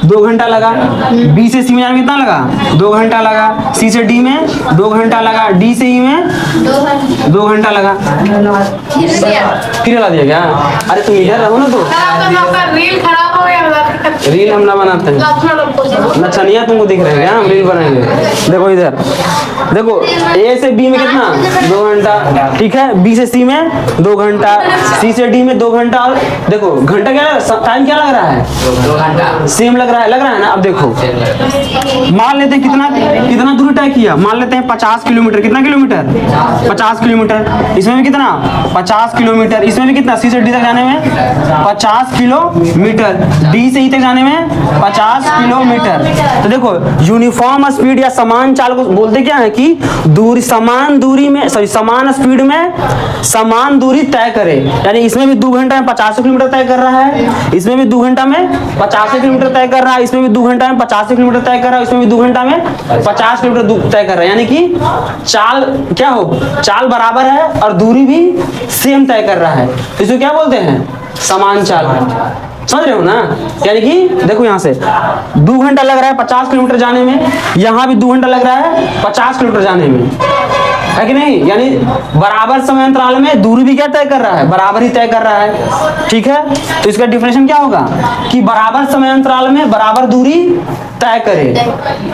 2 घंटा लगा, बी से सी में जाने में कितना लगा, 2 घंटा लगा, सी से डी में 2 घंटा लगा, डी से ई में 2 घंटा लगा। फिर हिला दिया क्या, अरे तुम इधर रहो ना, तो रील खराब हो गया, रील हम ना बनाते हैं, नचनिया तुमको दिख रहे हैं, हम रील बनाएंगे। देखो इधर, देखो ए से बी में कितना 2 घंटा, ठीक है, बी से सी में 2 घंटा, सी से डी में 2 घंटा। और देखो घंटा क्या, टाइम क्या लग रहा है, 2 घंटा सेम लग रहा है ना। अब देखो मान लेते हैं कितना दूरी तय किया, मान लेते हैं 50 किलोमीटर। कितना किलोमीटर, 50 किलोमीटर। इसमें भी कितना 50 किलोमीटर, इसमें भी कितना, सी से डी तक जाने में 50 किलोमीटर, डी से ई तक जाने में 50 किलोमीटर। तो देखो यूनिफॉर्म स्पीड या समान चाल को बोलते क्या है कि दूरी, समान दूरी में, सॉरी समान स्पीड में समान दूरी तय करे। यानी इसमें भी 2 घंटा में 50 किलोमीटर तय कर रहा है, इसमें भी 2 घंटा में 50 किलोमीटर तय कर रहा है, इसमें भी 2 घंटा में 50 किलोमीटर तय कर रहा है, इसमें भी 2 घंटा में 50 किलोमीटर तय कर रहा है। यानी कि चाल क्या हो, चाल बराबर है और दूरी भी सेम तय कर रहा है, तो इसको क्या बोलते हैं, समान चाल। समझ रहे हो ना। यानी कि देखो यहाँ से 2 घंटा लग रहा है 50 किलोमीटर जाने में, यहाँ भी 2 घंटा लग रहा है 50 किलोमीटर जाने में, है कि नहीं। यानी बराबर समय अंतराल में दूरी भी क्या तय कर रहा है, बराबर ही तय कर रहा है, ठीक है। तो इसका डिफिनेशन क्या होगा कि बराबर समय अंतराल में बराबर दूरी तय करे।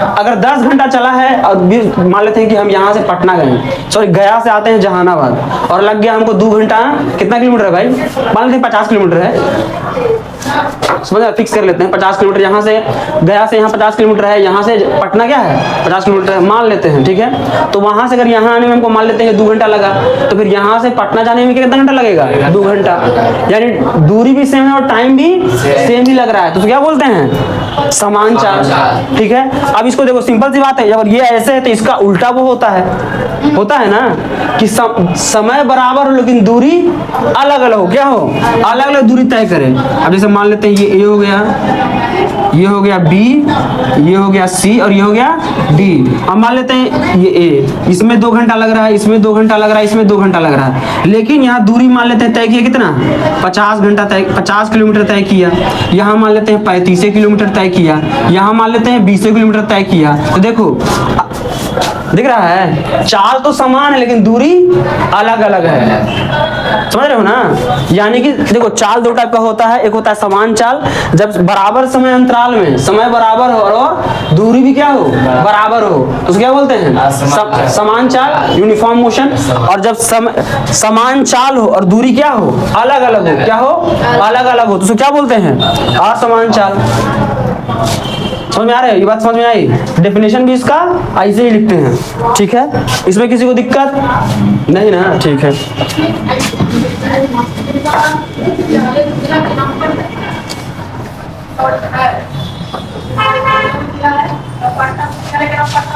अगर 10 घंटा चला है और मान लेते हैं कि हम यहाँ से पटना गए, सॉरी गया से आते हैं जहानाबाद, और लग गया हमको 2 घंटा, कितना किलोमीटर है भाई, मान लेते हैं 50 किलोमीटर है, समझ फिक्स कर लेते हैं 50 किलोमीटर। यहाँ से गया से यहाँ 50 किलोमीटर है, यहाँ से पटना क्या है 50 किलोमीटर है, मान लेते हैं, ठीक है। तो वहां से अगर यहाँ आने में हमको मान लेते हैं 2 घंटा लगा, तो फिर यहाँ से पटना जाने में कितना घंटा लगेगा, 2 घंटा। यानी दूरी भी सेम है और टाइम भी सेम ही लग रहा है, तो क्या बोलते हैं, समान चाल, ठीक है। अब इसको देखो, सिंपल सी बात है, जब ये ऐसे है तो इसका उल्टा वो होता है ना कि समय बराबर हो लेकिन दूरी अलग अलग हो, क्या हो, अलग अलग दूरी तय करें। अब जैसे मान लेते हैं ये ए हो गया, ये हो गया B, ये हो गया C और ये हो गया D। अब मान लेते हैं ये A, इसमें 2 घंटा लग रहा है, इसमें 2 घंटा लग रहा है, इसमें 2 घंटा लग रहा है, लेकिन यहाँ दूरी मान लेते हैं तय किया कितना, 50 घंटा तय, 50 किलोमीटर तय किया। यहाँ मान लेते हैं 35 किलोमीटर तय किया, यहाँ मान लेते हैं 20 किलोमीटर तय किया। तो देखो दिख रहा है, चाल तो समान है लेकिन दूरी अलग अलग है, समझ रहे हो ना। यानी कि देखो चाल दो टाइप का होता है, एक होता है समान चाल, जब बराबर समय अंतराल में समय बराबर हो और दूरी भी क्या हो, बराबर हो, तो उसको क्या बोलते हैं, समान चाल, यूनिफॉर्म मोशन। और जब समान चाल हो और दूरी क्या हो, अलग अलग हो, क्या हो, अलग अलग हो, तो उसको क्या बोलते हैं, असमान चाल। समझ में आ रहा है, ये बात समझ में आई। डेफिनेशन भी इसका ऐसे ही लिखते हैं, ठीक है। इसमें किसी को दिक्कत नहीं ना, ठीक है।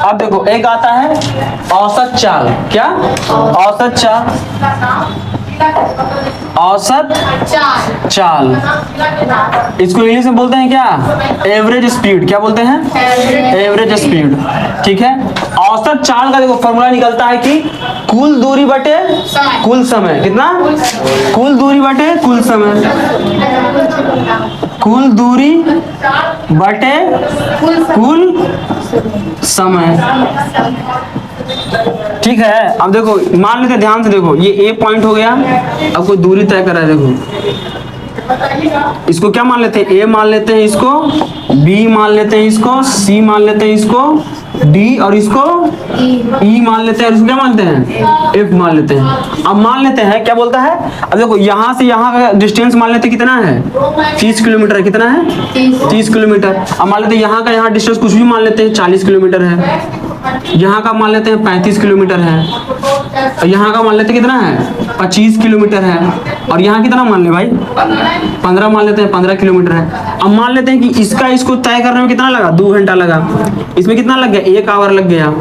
अब देखो एक आता है औसत चाल, क्या औसत चाल, औसत चाल, इसको इंग्लिश में बोलते हैं क्या, एवरेज स्पीड, क्या बोलते हैं, एवरेज स्पीड, ठीक है। औसत चाल का देखो फॉर्मूला निकलता है कि कुल दूरी बटे कुल समय, कितना, कुल दूरी बटे कुल समय, कुल दूरी बटे कुल समय, ठीक है। अब देखो मान लेते ध्यान से, देखो ये ए पॉइंट हो गया, अब कोई दूरी तय कर रहा है, देखो इसको क्या मान लेते हैं, ए मान लेते हैं, इसको बी मान लेते हैं, इसको सी मान लेते हैं, इसको डी और इसको ई मान लेते हैं, और इसको क्या मानते हैं, एफ मान लेते हैं। अब मान लेते हैं क्या बोलता है, अब देखो यहाँ से यहाँ का डिस्टेंस मान लेते हैं कितना है, 30 किलोमीटर है, कितना है 30 किलोमीटर। अब मान लेते हैं यहाँ का यहाँ डिस्टेंस कुछ भी मान लेते हैं 40 किलोमीटर है, यहाँ का मान लेते हैं 35 किलोमीटर है, और यहाँ का मान लेते हैं कितना है 25 किलोमीटर है, और यहाँ कितना मान ले भाई 15 मान लेते हैं, 15 किलोमीटर है। अब मान लेते हैं कि इसका इसको तय करने में कितना लगा, 2 घंटा लगा, इसमें कितना लग गया, 1 आवर लग गया,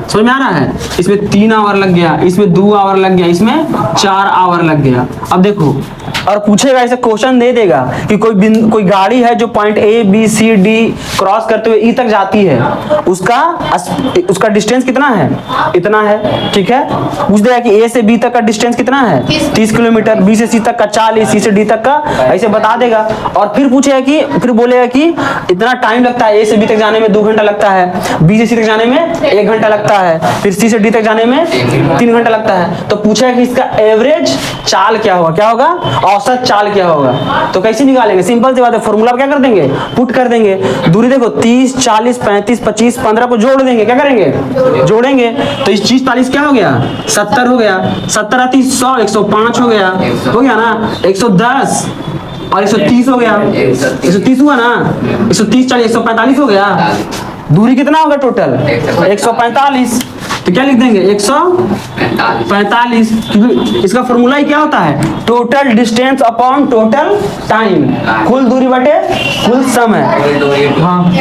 समझ में आ रहा है। इसमें 3 आवर लग गया, इसमें 2 आवर लग गया, इसमें 4 आवर लग गया। अब देखो और पूछेगा, ऐसे क्वेश्चन दे देगा कि कोई गाड़ी है जो point A B C D cross करते हुए ई तक जाती है, उसका डिस्टेंस कितना है, इतना है, ठीक है। पूछ देगा कि ए से बी तक का डिस्टेंस कितना है 30 किलोमीटर, बी से सी तक का 40, सी से डी तक का, ऐसे बता देगा। और फिर पूछेगा कि, फिर बोलेगा कि इतना टाइम लगता है, ए से बी तक जाने में 2 घंटा लगता है, बी से सी तक जाने में 1 घंटा लगता है, फिर सी से डी तक जाने में 3 घंटा लगता है। तो पूछेगा कि इसका एवरेज चाल क्या होगा, क्या होगा, औसत चाल क्या होगा। तो कैसे निकालेंगे, सिंपल सी बात है, फॉर्मूला क्या कर देंगे, पुट कर देंगे। दूरी देखो 30, 40, 35, 25, 15 को जोड़ देंगे, क्या करेंगे, जोड़ेंगे, तो इस 30, 40 क्या हो गया, 70 हो गया, 70 30 100, 105 हो गया ना, 110 और 130 हो गया, 130 हुआ ना, 130 40 145 हो गया। दूरी कितना होगा टोटल, 145। तो क्या लिख देंगे 145, क्योंकि इसका फॉर्मूला ही क्या होता है, total distance upon total time, कुल दूरी बटे कुल समय। हाँ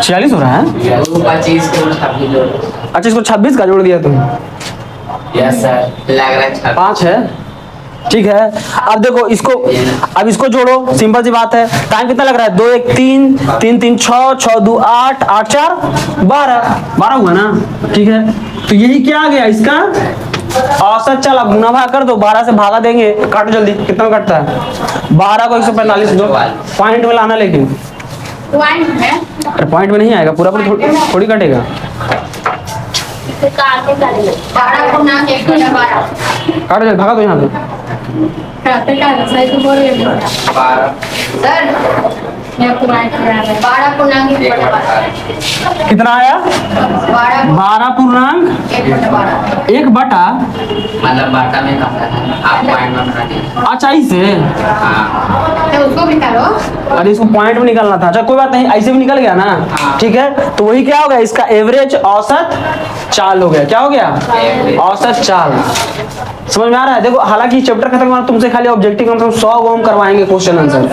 46 हो रहा है, 25 को 26 जोड़। अच्छा इसको 26 का जोड़ दिया तुम, यस सर, लग रहा है 5 है, ठीक है। अब देखो इसको, अब इसको जोड़ो, सिंपल सी बात है। टाइम कितना लग रहा है, 2 1 3 3 3 6 6 2 8 8 4 12 हुआ ना, ठीक है। तो यही क्या आ गया इसका औसत चाल। अब गुना भाग कर दो, 12 से भागा देंगे, काटो जल्दी, कितना में कटता है 12 को 145 दो, पॉइंट में लाना, लेकिन अरे पॉइंट में नहीं आएगा, पूरा थोड़ी कटेगा। 12 को ना 1 12 काटो जल्दी, भागा दो यहाँ पे। सर 12 पूर्णांक 1/12 कितना आया, 12 पूर्णांक 1 बटा, मतलब बाटा में कम करना है, आप पॉइंट में बना दीजिए। अच्छा इसे, हाँ तो उसको भी करो। अरे इसको पॉइंट में निकालना था, अच्छा कोई बात नहीं, ऐसे भी निकल गया ना, ठीक है। तो वही क्या हो गया, इसका एवरेज औसत चाल हो गया, क्या हो गया, औसत चाल, समझ में आ रहा है? देखो हालांकि चैप्टर खत्म हुआ तुमसे खाली ऑब्जेक्टिव कम से कम 100 हम करवाएंगे क्वेश्चन आंसर,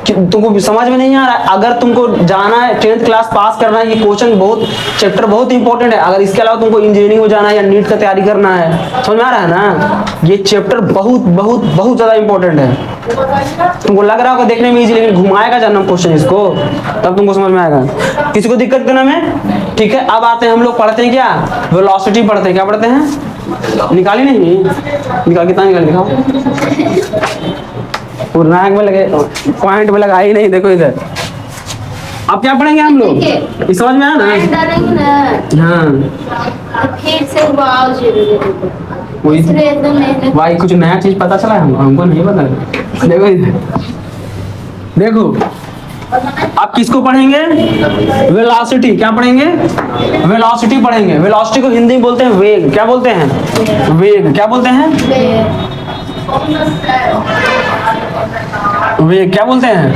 कि तुमको समझ में नहीं आ रहा है। अगर तुमको जाना है 10th क्लास पास करना है, ये क्वेश्चन बहुत चैप्टर बहुत इंपॉर्टेंट है। अगर इसके अलावा तुमको इंजीनियरिंग में जाना है या नीट का तैयारी करना है, समझ में आ रहा है ना, ये चैप्टर बहुत बहुत बहुत ज्यादा इंपॉर्टेंट है। तुमको लग रहा होगा देखने में इजी, लेकिन घुमाएगा जन्म क्वेश्चन इसको, तब तुमको समझ में आएगा। किसी को दिक्कत करना में? ठीक है, अब आते हैं हम लोग पढ़ते हैं क्या, वेलोसिटी पढ़ते हैं। क्या पढ़ते हैं? निकाली नहीं? निकाल, कितना निकाल दिखाओ। नाक में लगे, पॉइंट में लगा ही नहीं, देखो इधर। अब क्या पढ़ेंगे हम लोग, ये समझ में आया ना? हाँ, फिर से वाव वही इसलिए एकदम मेहनत। भाई कुछ नया चीज पता चला है हमको नहीं पता। देखो इधर, देखो आप किसको पढ़ेंगे? वेलोसिटी। क्या पढ़ेंगे? वेलोसिटी पढ़ेंगे। वेलोसिटी को हिंदी में बोलते हैं वेग। क्या बोलते हैं? वेग। क्या बोलते हैं? वेग। क्या बोलते हैं?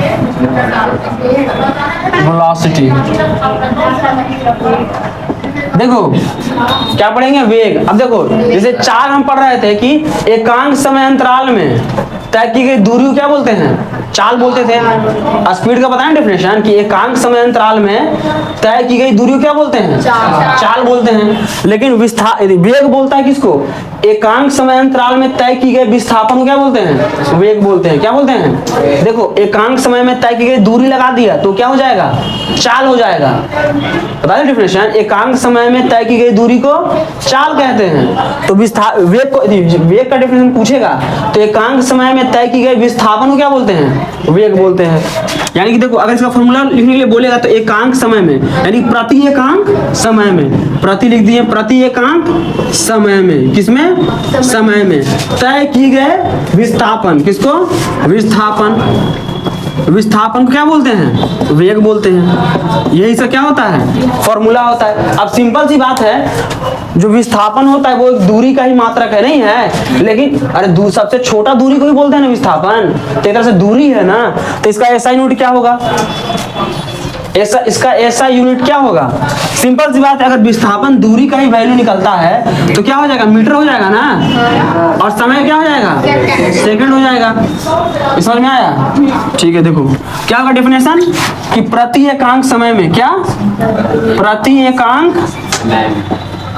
वेलोसिटी। देखो क्या पढ़ेंगे? वेग। अब देखो जैसे चाल हम पढ़ रहे थे कि एकांक समय अंतराल में तय की गई दूरी को क्या बोलते हैं? चाल बोलते थे। स्पीड का बताएं डेफिनेशन कि एकांक समय अंतराल में तय की गई दूरी को क्या बोलते हैं? चाल बोलते हैं। लेकिन वेग बोलता है किसको? एकांक समय अंतराल में तय की गई विस्थापन को क्या बोलते हैं? वेग बोलते हैं। क्या बोलते हैं? देखो एकांक समय में तय की गई दूरी लगा दिया तो क्या हो जाएगा? चाल हो जाएगा। बता दें डेफिनेशन, एकांक समय में तय की गई दूरी को चाल कहते हैं। तो वेग को, वेग का डेफिनेशन पूछेगा तो एकांक समय में तय की गई विस्थापन को क्या बोलते हैं? वेग बोलते हैं। यानी कि देखो अगर इसका फॉर्मूला लिखने के लिए बोलेगा तो एकांक समय में, यानी प्रति एकांक समय में, प्रति लिख दिए, प्रति एकांक समय में, किसमें? समय में तय की गए विस्थापन। किसको? विस्थापन। विस्थापन को क्या बोलते हैं? वेग बोलते हैं। यही सब क्या होता है? फॉर्मूला होता है। अब सिंपल सी बात है, जो विस्थापन होता है वो एक दूरी का ही मात्रक है, नहीं है? लेकिन अरे सबसे छोटा दूरी को ही बोलते हैं ना विस्थापन, तो एक तरह से दूरी है ना, तो इसका ऐसा यूनिट क्या होगा? इसका ऐसा यूनिट क्या होगा? सिंपल सी बात है, अगर विस्थापन दूरी का ही वैल्यू निकलता है तो क्या हो जाएगा? मीटर हो जाएगा ना, और समय क्या हो जाएगा? सेकंड हो जाएगा। समझ में आया? ठीक है, देखो क्या होगा डेफिनेशन कि प्रति एकांक समय में, क्या?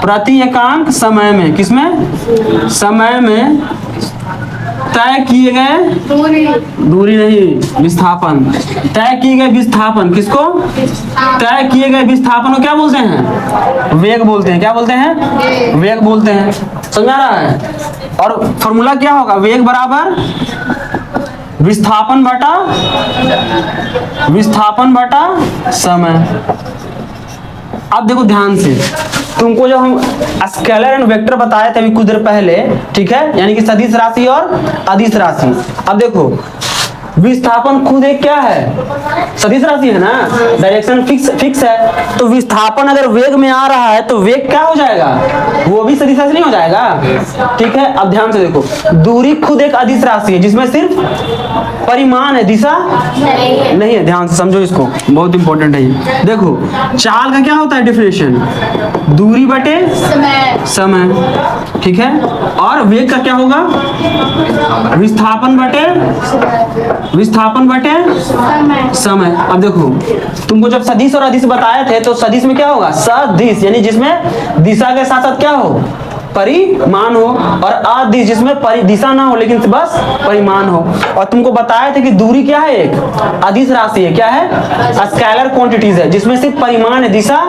प्रति एकांक समय में, किसमें? समय में तय किए गए दूरी नहीं, विस्थापन। तय किए गए विस्थापन, किसको? तय किए गए विस्थापन को क्या बोलते हैं? वेग बोलते हैं। क्या बोलते हैं? वेग बोलते हैं। समझ में आ रहा है? और फॉर्मूला क्या होगा? वेग बराबर विस्थापन बटा समय। अब देखो ध्यान से, तुमको जो हम स्केलर एंड वेक्टर बताए थे अभी कुछ देर पहले, ठीक है, यानी कि सदिश राशि और अदिश राशि। अब देखो विस्थापन खुद एक क्या है? सदिश राशि है ना, डायरेक्शन फिक्स है। तो विस्थापन अगर वेग में आ रहा है तो वेग क्या हो जाएगा? वो भी सदिश राशि नहीं हो जाएगा? ठीक है, अब ध्यान से देखो, दूरी खुद एक अदिश राशि है जिसमें सिर्फ परिमाण है, दिशा नहीं है। ध्यान से समझो इसको, बहुत इंपॉर्टेंट है ये। देखो चाल का क्या होता है डेफिनेशन? दूरी बटे समय। ठीक है, और वेग का क्या होगा? विस्थापन बटे समय। अब देखो तुमको जब सदिश और अदिश बताए थे तो सदिश में क्या होगा? सदिश, यानी जिसमें दिशा के साथ साथ क्या हो? परिमाण हो, और अदिश जिसमें दिशा ना हो लेकिन बस परिमाण हो। और तुमको बताया था कि दूरी क्या है? एक अदिश राशि है। क्या है? स्केलर क्वांटिटीज है जिसमें सिर्फ परिमाण है, दिशा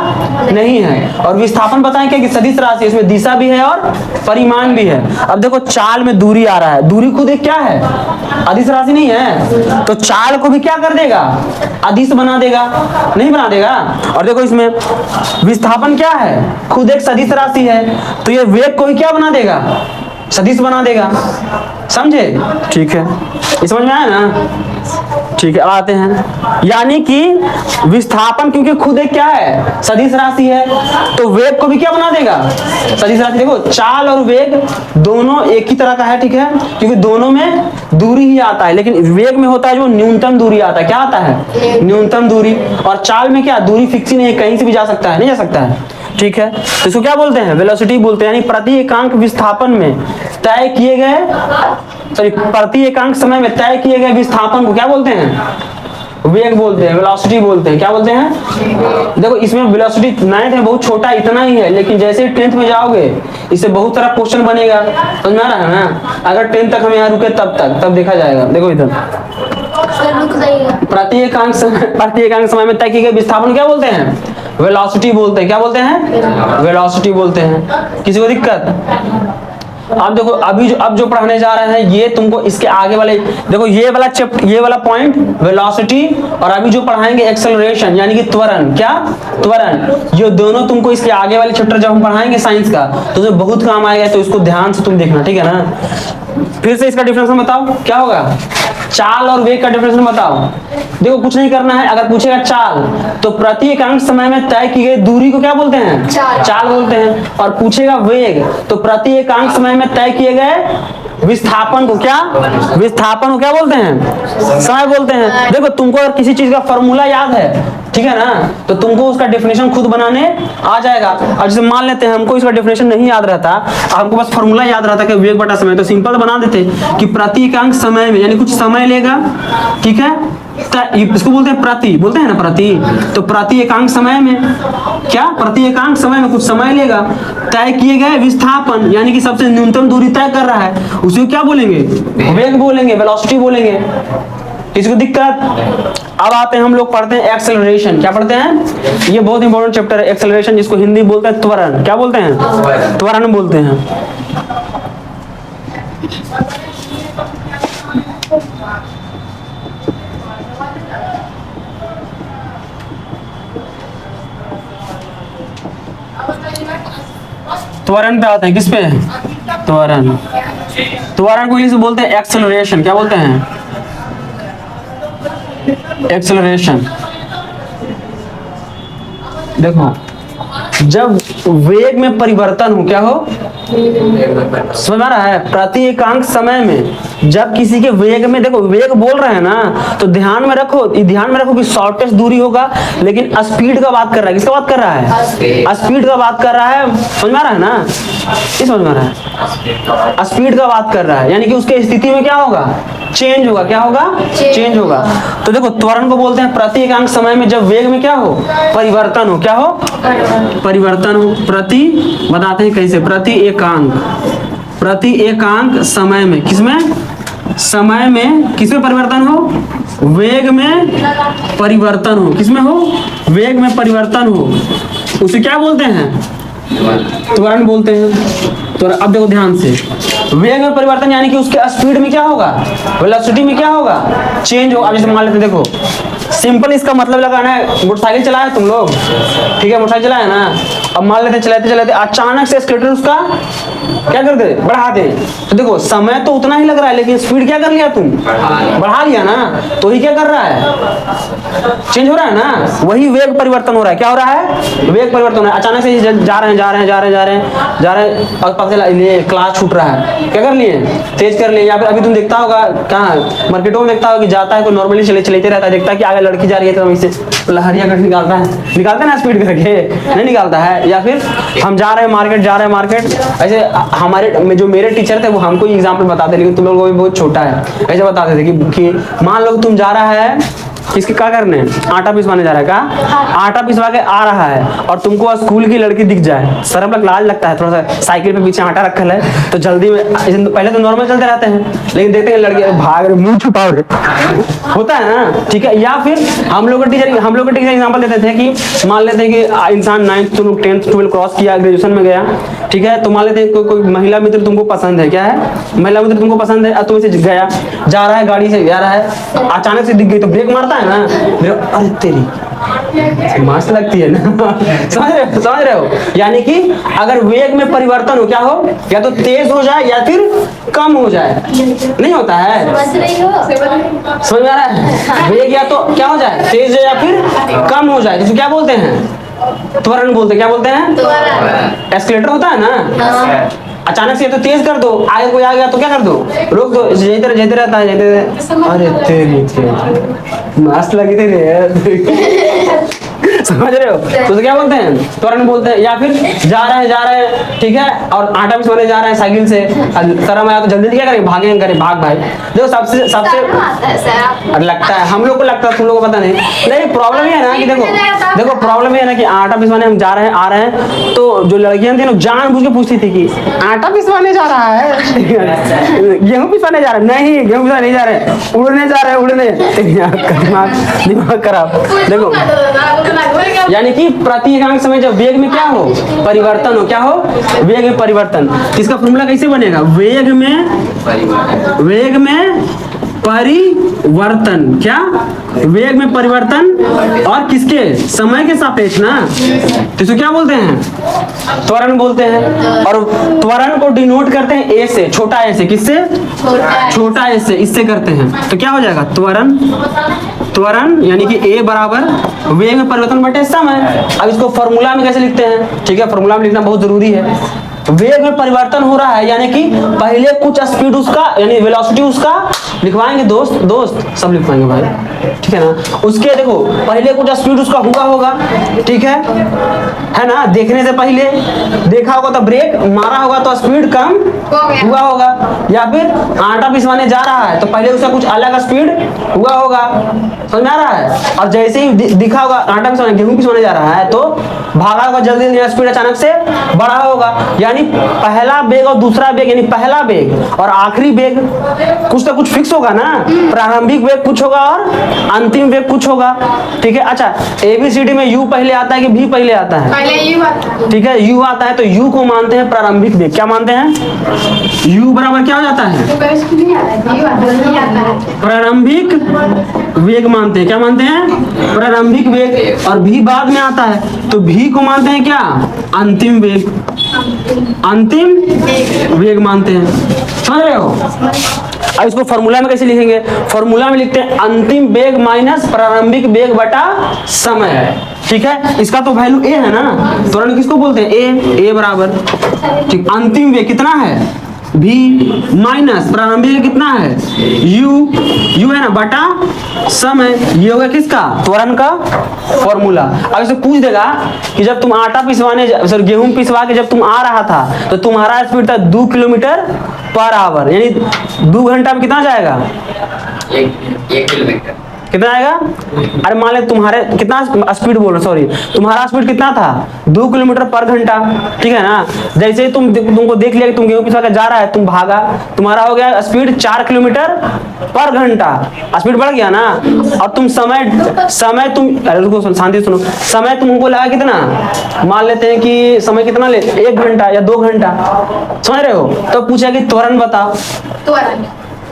नहीं है। और विस्थापन बताएं क्या कि सदिश राशि है, इसमें दिशा भी है और परिमाण भी है। अब देखो चाल में दूरी आ रहा है, दूरी खुद एक क्या है? अदिश राशि नहीं है, तो चाल को भी क्या कर देगा? अदिश बना देगा, नहीं बना देगा। और देखो इसमें विस्थापन क्या है? खुद एक सदिश राशि है, तो ये वेग को ही क्या बना देगा? सदिश बना देगा। समझे? ठीक है, ये समझ में आया ना? ठीक है, अब आते हैं, यानी कि विस्थापन क्योंकि खुद एक क्या है? सदिश राशि है, तो वेग को भी क्या बना देगा? सदिश राशि। देखो चाल और वेग दोनों एक ही तरह का है, ठीक है, क्योंकि दोनों में दूरी ही आता है, लेकिन वेग में होता है जो न्यूनतम दूरी आता है। क्या आता है? न्यूनतम दूरी। और चाल में क्या? दूरी फिक्स ही नहीं है, कहीं से भी जा सकता है, नहीं जा सकता है। ठीक है, तो इसको क्या बोलते हैं? वेलोसिटी बोलते हैं। यानी प्रति एकांक विस्थापन में तय किए गए, सॉरी, प्रति एकांक समय में तय किए गए विस्थापन को क्या बोलते हैं? वेग बोलते हैं, वेलोसिटी बोलते हैं। क्या बोलते हैं? देखो इसमें वेलोसिटी 9th में बहुत छोटा इतना ही है, लेकिन जैसे ही 10th में जाओगे इससे बहुत सारा क्वेश्चन बनेगा, समझ में आ रहा है ना? अगर 10th तक हम यहाँ रुके तब देखा जाएगा। देखो इधर प्रति एकांक समय में तय किए गए विस्थापन क्या बोलते हैं? वेलोसिटी बोलते हैं। क्या बोलते हैं? वेलोसिटी बोलते हैं। किसी को दिक्कत? अब देखो अब जो पढ़ाने जा रहे हैं ये तुमको इसके आगे वाले, देखो ये वाला पॉइंट वेलोसिटी, और अभी जो पढ़ाएंगे एक्सेलरेशन यानी कि त्वरण। क्या? त्वरण। ये दोनों तुमको इसके आगे वाले चैप्टर जब हम पढ़ाएंगे साइंस का तो उसमें बहुत काम आएगा, तो इसको ध्यान से तुम देखना, ठीक है ना? फिर से इसका डिफरेंस बताओ क्या होगा? चाल और वेग का डिफरेंस बताओ। देखो कुछ नहीं करना है, अगर पूछेगा चाल तो प्रति एकांक समय में तय की गई दूरी को क्या बोलते हैं? चाल बोलते हैं। और पूछेगा वेग तो प्रति एकांक समय में तय किए गए विस्थापन को क्या बोलते हैं? समय बोलते हैं। देखो तुमको अगर किसी चीज का फॉर्मूला याद है, ठीक है ना, तो तुमको उसका डेफिनेशन खुद बनाने आ जाएगा। और जैसे मान लेते हैं हमको इसका डेफिनेशन नहीं याद रहता, हमको बस फॉर्मूला याद रहता कि वेग बटा समय, तो सिंपल बना देते कि प्रति एकांक समय में, यानी कुछ समय लेगा, ठीक है, इसको बोलते हैं प्रति, बोलते हैं ना प्रति, तो प्रति एकांक समय में क्या? प्रति एकांक समय में कुछ समय लेगा, तय किए गए विस्थापन यानी कि सबसे न्यूनतम दूरी तय कर रहा है, उसे क्या बोलेंगे? वेग बोलेंगे, वेलोसिटी बोलेंगे। इसको दिक्कत? अब आते हैं हम लोग पढ़ते हैं एक्सेलरेशन। क्या पढ़ते हैं? ये बहुत इंपॉर्टेंट चैप्टर है एक्सेलरेशन, जिसको हिंदी बोलते हैं त्वरण। क्या बोलते हैं? त्वरण बोलते हैं। त्वरण पे आते हैं, किस पे? त्वरण। त्वरण को इंग्लिश में बोलते हैं एक्सेलरेशन। क्या बोलते हैं? एक्सेलरेशन। देखो जब वेग में परिवर्तन हो, क्या हो? समझ आ रहा है? प्रति एकांक समय में जब किसी के वेग में, देखो वेग बोल रहे हैं ना, तो ध्यान में रखो कि शॉर्टेस्ट दूरी होगा, लेकिन स्पीड का बात कर रहा है। किसका बात कर रहा है? स्पीड का बात कर रहा है। समझ में आ रहा है ना? समझ में आ रहा है? स्पीड का बात कर रहा है, यानी कि उसके स्थिति में क्या होगा? चेंज होगा। क्या होगा? चेंज होगा। तो देखो त्वरण को बोलते हैं प्रति एकांक समय में जब वेग में क्या हो? परिवर्तन हो। क्या हो? परिवर्तन हो। प्रति बताते हैं कैसे? प्रति एकांक समय में, किसमें? समय में किसमें परिवर्तन हो? वेग में परिवर्तन हो। किसमें हो? वेग में परिवर्तन हो, उसे क्या बोलते हैं? त्वरण बोलते हैं। तो अब देखो ध्यान से, वेग में परिवर्तन यानी कि उसके स्पीड में क्या होगा? वेलोसिटी में क्या होगा? चेंज होगा। अब जैसे मान लेते, देखो सिंपल इसका मतलब लगाना है, मोटरसाइकिल चलाया तुम लोग, ठीक है, मोटरसाइकिल चलाया ना, अब मान लेते चलाते चलाते अचानक से एक्सीलरेटर उसका क्या कर दे? बढ़ा दे। तो देखो समय तो उतना ही लग रहा है, लेकिन स्पीड क्या कर लिया तुम? बढ़ा लिया ना, तो ही क्या कर रहा है? चेंज हो रहा है ना, वही वेग परिवर्तन हो रहा है। क्या हो रहा है? वेग परिवर्तन हो रहा है। अचानक से जा रहे हैं और पता चला ये क्लास छूट रहा है, क्या कर लिए? तेज कर लिए। या फिर अभी तुम देखता होगा कहाँ मार्केटों में देखता होगा कि जाता है कोई नॉर्मली चलते रहता है, देखता है कि आगे लड़की जा रही है तो इसे लहरिया कट निकालता है ना, स्पीड करके नहीं निकालता है। या फिर हम जा रहे हैं मार्केट, ऐसे हमारे जो मेरे टीचर थे वो हमको एग्जाम्पल बताते, लेकिन तुम लोगों को भी बहुत छोटा है, ऐसे बताते थे कि मान लो तुम जा रहा है किसके क्या करने? आटा पिसवाने जा रहा है। क्या? आटा पिसवा के आ रहा है और तुमको स्कूल की लड़की दिख जाए, शर्म लाज लगता है, थोड़ा सा साइकिल पे पीछे आटा रखल है तो जल्दी में, पहले तो नॉर्मल चलते रहते हैं, लेकिन देखते हैं लड़की भाग रहे, मुंह छुपाओ होता है ना, ठीक है। या फिर हम लोग के टीचर एग्जाम्पल देते थे कि मान लेते हैं कि इंसान 9th 10th 12th क्रॉस किया, ग्रेजुएशन में गया, ठीक है, तो मान लेते हैं कोई महिला मित्र तुमको पसंद है। क्या है? महिला मित्र तुमको पसंद है, तुम इसे गया, जा रहा है, गाड़ी से जा रहा है, अचानक से दिख गई तो ब्रेक मारता है ना, अरे तेरी मस्त लगती है ना समझ रहे हो? यानी कि अगर वेग में परिवर्तन हो, क्या हो? या तो तेज हो जाए या फिर कम हो जाए, नहीं होता है? समझ में आ रहा है? वेग या तो क्या हो जाए? तेज या फिर कम हो जाए, जिसे क्या बोलते हैं? त्वरण बोलते हैं। क्या बोलते हैं? एस्केलेटर होता है ना, अचानक से तो तेज कर दो, आगे कोई आ गया तो क्या कर दो? रोक दो, जैते रहता है। अरे तेरी मस्त लगी थी रे समझ रहे हो? तो क्या बोलते हैं? त्वरण बोलते हैं। या फिर जा रहे हैं, ठीक है, और आटा पिसवाने जा रहे हैं साइकिल से, शर्म आया तो जल्दी क्या करेंगे? भागेंगे, करें भाग भाई। देखो सबसे शर्म आता है सर। लगता है, हम लोग को लगता है, तुम लोगों को पता नहीं। नहीं, प्रॉब्लम ये है ना कि देखो प्रॉब्लम ये है ना कि आटा पिसवाने हम जा रहे हैं, आ रहे हैं, तो जो लड़कियां थी ना जानबूझ के पूछती थी कि आटा पिसवाने जा रहा है, गेहूं पिसवाने जा रहा है। नहीं, गेहूं पिसवाने नहीं जा रहे हैं, उड़ने जा रहे हैं, उड़ने। दिमाग खराब। देखो यानी कि प्रति एकांक समय जब वेग में क्या हो, परिवर्तन हो, क्या हो, वेग में परिवर्तन। इसका फॉर्मूला कैसे बनेगा? वेग में परिवर्तन, क्या? वेग में परिवर्तन, और किसके? समय के सापेक्ष ना। तो इसे क्या बोलते हैं? त्वरण बोलते हैं। और त्वरण को डिनोट करते हैं ए से, छोटा ए से। किससे? छोटा ए से, इससे करते हैं। तो क्या हो जाएगा? त्वरण यानी कि ए बराबर वेग में परिवर्तन बटे समय। अब इसको फॉर्मूला में कैसे लिखते हैं? ठीक है, फॉर्मूला में लिखना बहुत जरूरी है। वेग में परिवर्तन हो रहा है यानी कि पहले कुछ स्पीड उसका यानी वेलोसिटी उसका लिखवाएंगे, दोस्त सब लिखवाएंगे भाई, ठीक है ना। उसके देखो पहले कुछ स्पीड उसका हुआ होगा, ठीक है ना। देखने से पहले देखा होगा तो ब्रेक मारा होगा तो स्पीड कम हुआ होगा। या फिर आटा पिसवाने जा रहा है तो पहले उसका कुछ अलग स्पीड हुआ होगा, समझ में आ रहा है। और जैसे ही दिखा होगा आटा पिसवाने, गेहूं पिसवाने जा रहा है तो भागा होगा जल्दी, स्पीड अचानक से बढ़ा होगा। यानी पहला बेग और दूसरा बेग, यानी पहला बेग और आखिरी बेग कुछ ना कुछ फिक्स होगा ना। प्रारंभिक बेग कुछ होगा और अंतिम बेग कुछ होगा, ठीक है। अच्छा, एबीसीडी में यू पहले आता है कि भी पहले आता है? पहले यू आता है। ठीक है, यू आता है तो यू को मानते हैं प्रारंभिक बेग। क्या मानते हैं? यू बराबर क्या हो जाता है? प्रारंभिक वेग मानते हैं। क्या मानते हैं? प्रारंभिक वेग। और भी बाद में आता है तो भी को मानते हैं क्या? अंतिम वेग। अंतिम वेग मानते हैं, समझ रहे हो? अब इसको फॉर्मूला में कैसे लिखेंगे? फॉर्मूला में लिखते हैं अंतिम वेग माइनस प्रारंभिक वेग बटा समय, ठीक है। इसका तो वैल्यू ए है ना, त्वरण किसको बोलते हैं? ए बराबर, ठीक। अंतिम वेग कितना है? भी माइनस प्रारंभिक वेग कितना है? यू है ना, बटा समय। ये होगा किसका? त्वरण का फॉर्मूला। अब इसे पूछ देगा कि जब तुम आटा पिसवाने सॉरी गेहूं पिसवा के जब तुम आ रहा था तो तुम्हारा स्पीड था 2 किलोमीटर पर आवर, यानी 2 घंटा में कितना जाएगा? 1 किलोमीटर। कितना आएगा? अरे मान ले तुम्हारे कितना स्पीड बोल रहे, सॉरी, तुम्हारा स्पीड कितना था? 2 किलोमीटर पर घंटा, ठीक है ना। जैसे ही तुमको देख लिया कि तुम गेहूं पिसवा के जा रहा है, तुम भागा, तुम्हारा हो गया स्पीड 4 किलोमीटर पर घंटा, स्पीड बढ़ गया ना। और तुम समय तुम अरे रुको, शांति सुनो। समय तुमको लगा कितना? मान लेते हैं कि समय कितना ले, 1 घंटा या 2 घंटा, समझ रहे हो? तो पूछा कि त्वरण बताओ।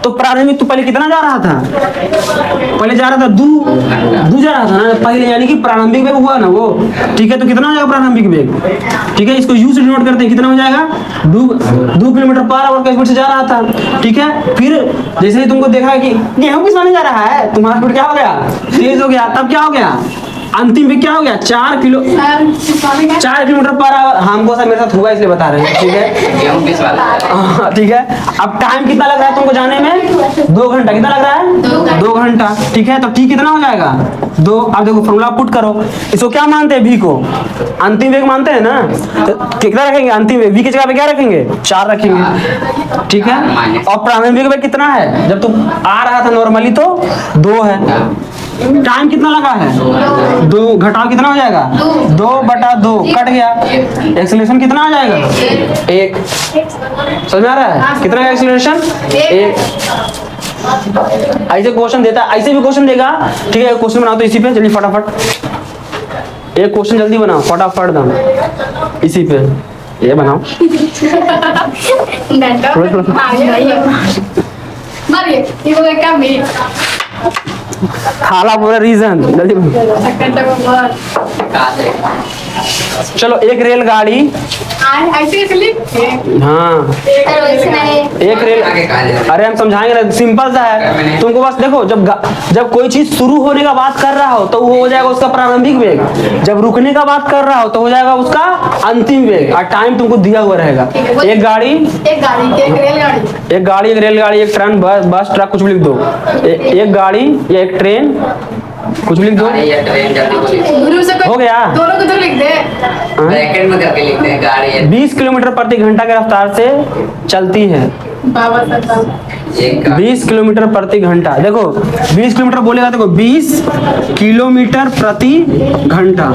तो प्रारंभिक तो पहले कितना जा रहा था? पहले जा रहा था 2 जा रहा था ना पहले, यानी कि प्रारंभिक वेग हुआ ना वो, ठीक है। तो कितना हो जाएगा प्रारंभिक वेग? ठीक है, इसको यू से डिनोट करते हैं। कितना हो जाएगा? 2 किलोमीटर पर आवर के स्पीड से जा रहा था, ठीक है। फिर जैसे ही तुमको देखा कि गेहूं पिसवाने जा रहा है, तुम्हारा स्पीड क्या हो गया? तेज हो गया। तब क्या हो गया? अंतिम में क्या हो गया? 4 किलोमीटर पर आवर। हमको सर मेरे साथ हुआ इसलिए बता रहे हैं, ठीक है। ठीक है, अब टाइम कितना लग रहा है तुमको जाने में? 2 घंटा। कितना लग रहा है? 2 घंटा, ठीक है। तो टी कितना हो जाएगा? 2। अब देखो फॉर्मूला पुट करो। इसको क्या मानते हैं? भी को अंतिम वेग मानते हैं ना। तो कितना रखेंगे अंतिम वेग? वी की जगह पे क्या रखेंगे? 4 रखेंगे, ठीक है। और प्रारंभिक वेग कितना है? जब तुम आ रहा था नॉर्मली तो 2 है। टाइम कितना लगा है? 2। घटाओ कितना हो जाएगा? 2/2 कट गया। एक्सेलरेशन कितना आ जाएगा? 1। समझ में आ रहा है? कितना है एक्सेलरेशन? 1। ऐसे क्वेश्चन देता है, ऐसे भी क्वेश्चन देगा, ठीक है। क्वेश्चन बनाओ तो इसी पे जल्दी फटाफट, एक क्वेश्चन जल्दी बनाओ फटाफट दम, इसी पे ये बनाओ। खाला पूरा रीजन जल्दी। चलो, एक रेलगाड़ी, हाँ एक रेल, अरे हम समझाएंगे ना, सिंपल सा है। तुमको बस देखो, जब कोई चीज शुरू होने का बात कर रहा हो तो वो हो जाएगा उसका प्रारंभिक वेग, जब रुकने का बात कर रहा हो तो हो जाएगा उसका अंतिम वेग, और टाइम तुमको दिया हुआ रहेगा। एक गाड़ी, एक रेलगाड़ी, एक ट्रेन, बस ट्रक, कुछ भी लिख दो। एक गाड़ी या एक ट्रेन कुछ लिख दो। गाड़ी या ट्रेन जल्दी बोलिए। गुरु से हो गया? दोनों को तो लिख दे। हाँ? ब्रैकेट में करके लिखते हैं गाड़ी या 20 किलोमीटर प्रति घंटा की रफ्तार से चलती है। बाबा साहब एक गाड़ी। 20 किलोमीटर प्रति घंटा। देखो 20 किलोमीटर बोलेगा, देखो 20 किलोमीटर प्रति घंटा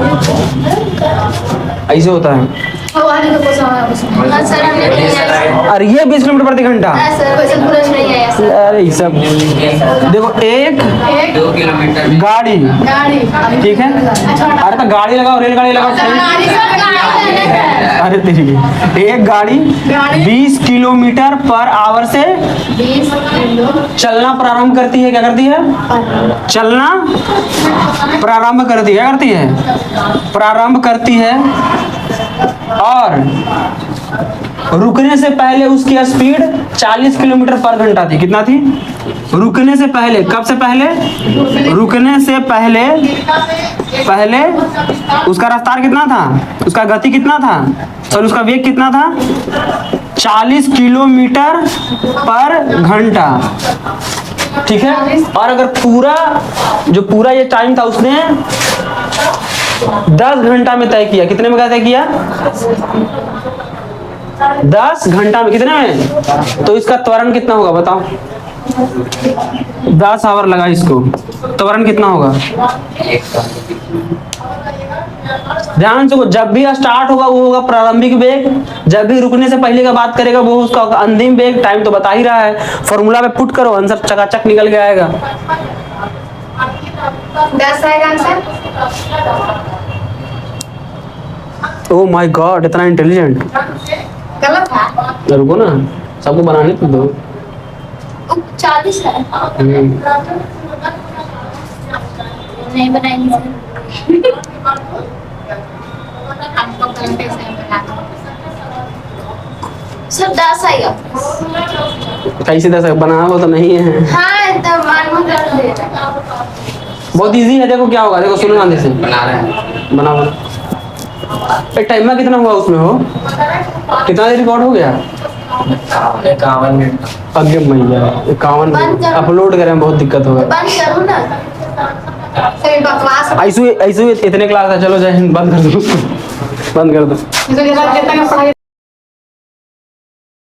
ऐसे होता है। वाले को क्वेश्चन सर हमें नहीं आया और ये 20 किलोमीटर प्रति घंटा। सर क्वेश्चन पूरा नहीं आया सर। अरे ये सब देखो, एक 2 किलोमीटर गाड़ी, गाड़ी ठीक है। अरे तो गाड़ी लगाओ, रेलगाड़ी लगाओ, ट्रेन। गाड़ी सर गाड़ी अरे तेरी एक गाड़ी 20 किलोमीटर पर आवर से 20 किलो चलना प्रारंभ करती है। क्या करती है? चलना प्रारंभ करती है। क्या करती है? प्रारंभ करती है। और रुकने से पहले उसकी स्पीड 40 किलोमीटर पर घंटा थी। कितना थी? रुकने से पहले। कब से पहले? रुकने से पहले उसका रफ्तार कितना था? उसका गति कितना था? और उसका वेग कितना था? 40 किलोमीटर पर घंटा। ठीक है। और अगर पूरा ये टाइम था उसने 10 घंटा में तय किया। कितने में तय किया? 10 घंटा में। कितने में? तो इसका त्वरण कितना होगा बताओ? 10 आवर लगा इसको, त्वरण कितना होगा? ध्यान से, जब भी स्टार्ट होगा वो होगा प्रारंभिक वेग, जब भी रुकने से पहले का बात करेगा वो उसका अंतिम वेग। टाइम तो बता ही रहा है, फॉर्मूला में पुट करो, आंसर चकाचक निकल के आएगा। 10 आएगा आंसर। ओह माय गॉड, इतना इंटेलिजेंट। गलत है। रुको ना, सबको बनाने तो दो। 40 है। नहीं बनाएंगे सर। आपको घंटे से बना सर 10 आएगा। कैसे 10 बना वो तो नहीं है। हाँ तब मान कर दे रहा। बहुत इजी है। देखो क्या होगा, देखो सुनो ध्यान से। बना रहे हैं। बनाओ। टाइम कितना हुआ उसमें? हो कितना देर रिकॉर्ड हो गया? 51 मिनट। अगे मैया 51 अपलोड करें बहुत दिक्कत होगा। बंद करूँ ना? सही बकवास। ऐसे इतने क्लास है। चलो जय हिंद, बंद कर दो, बंद कर दो। मुझे कितना पढ़ाई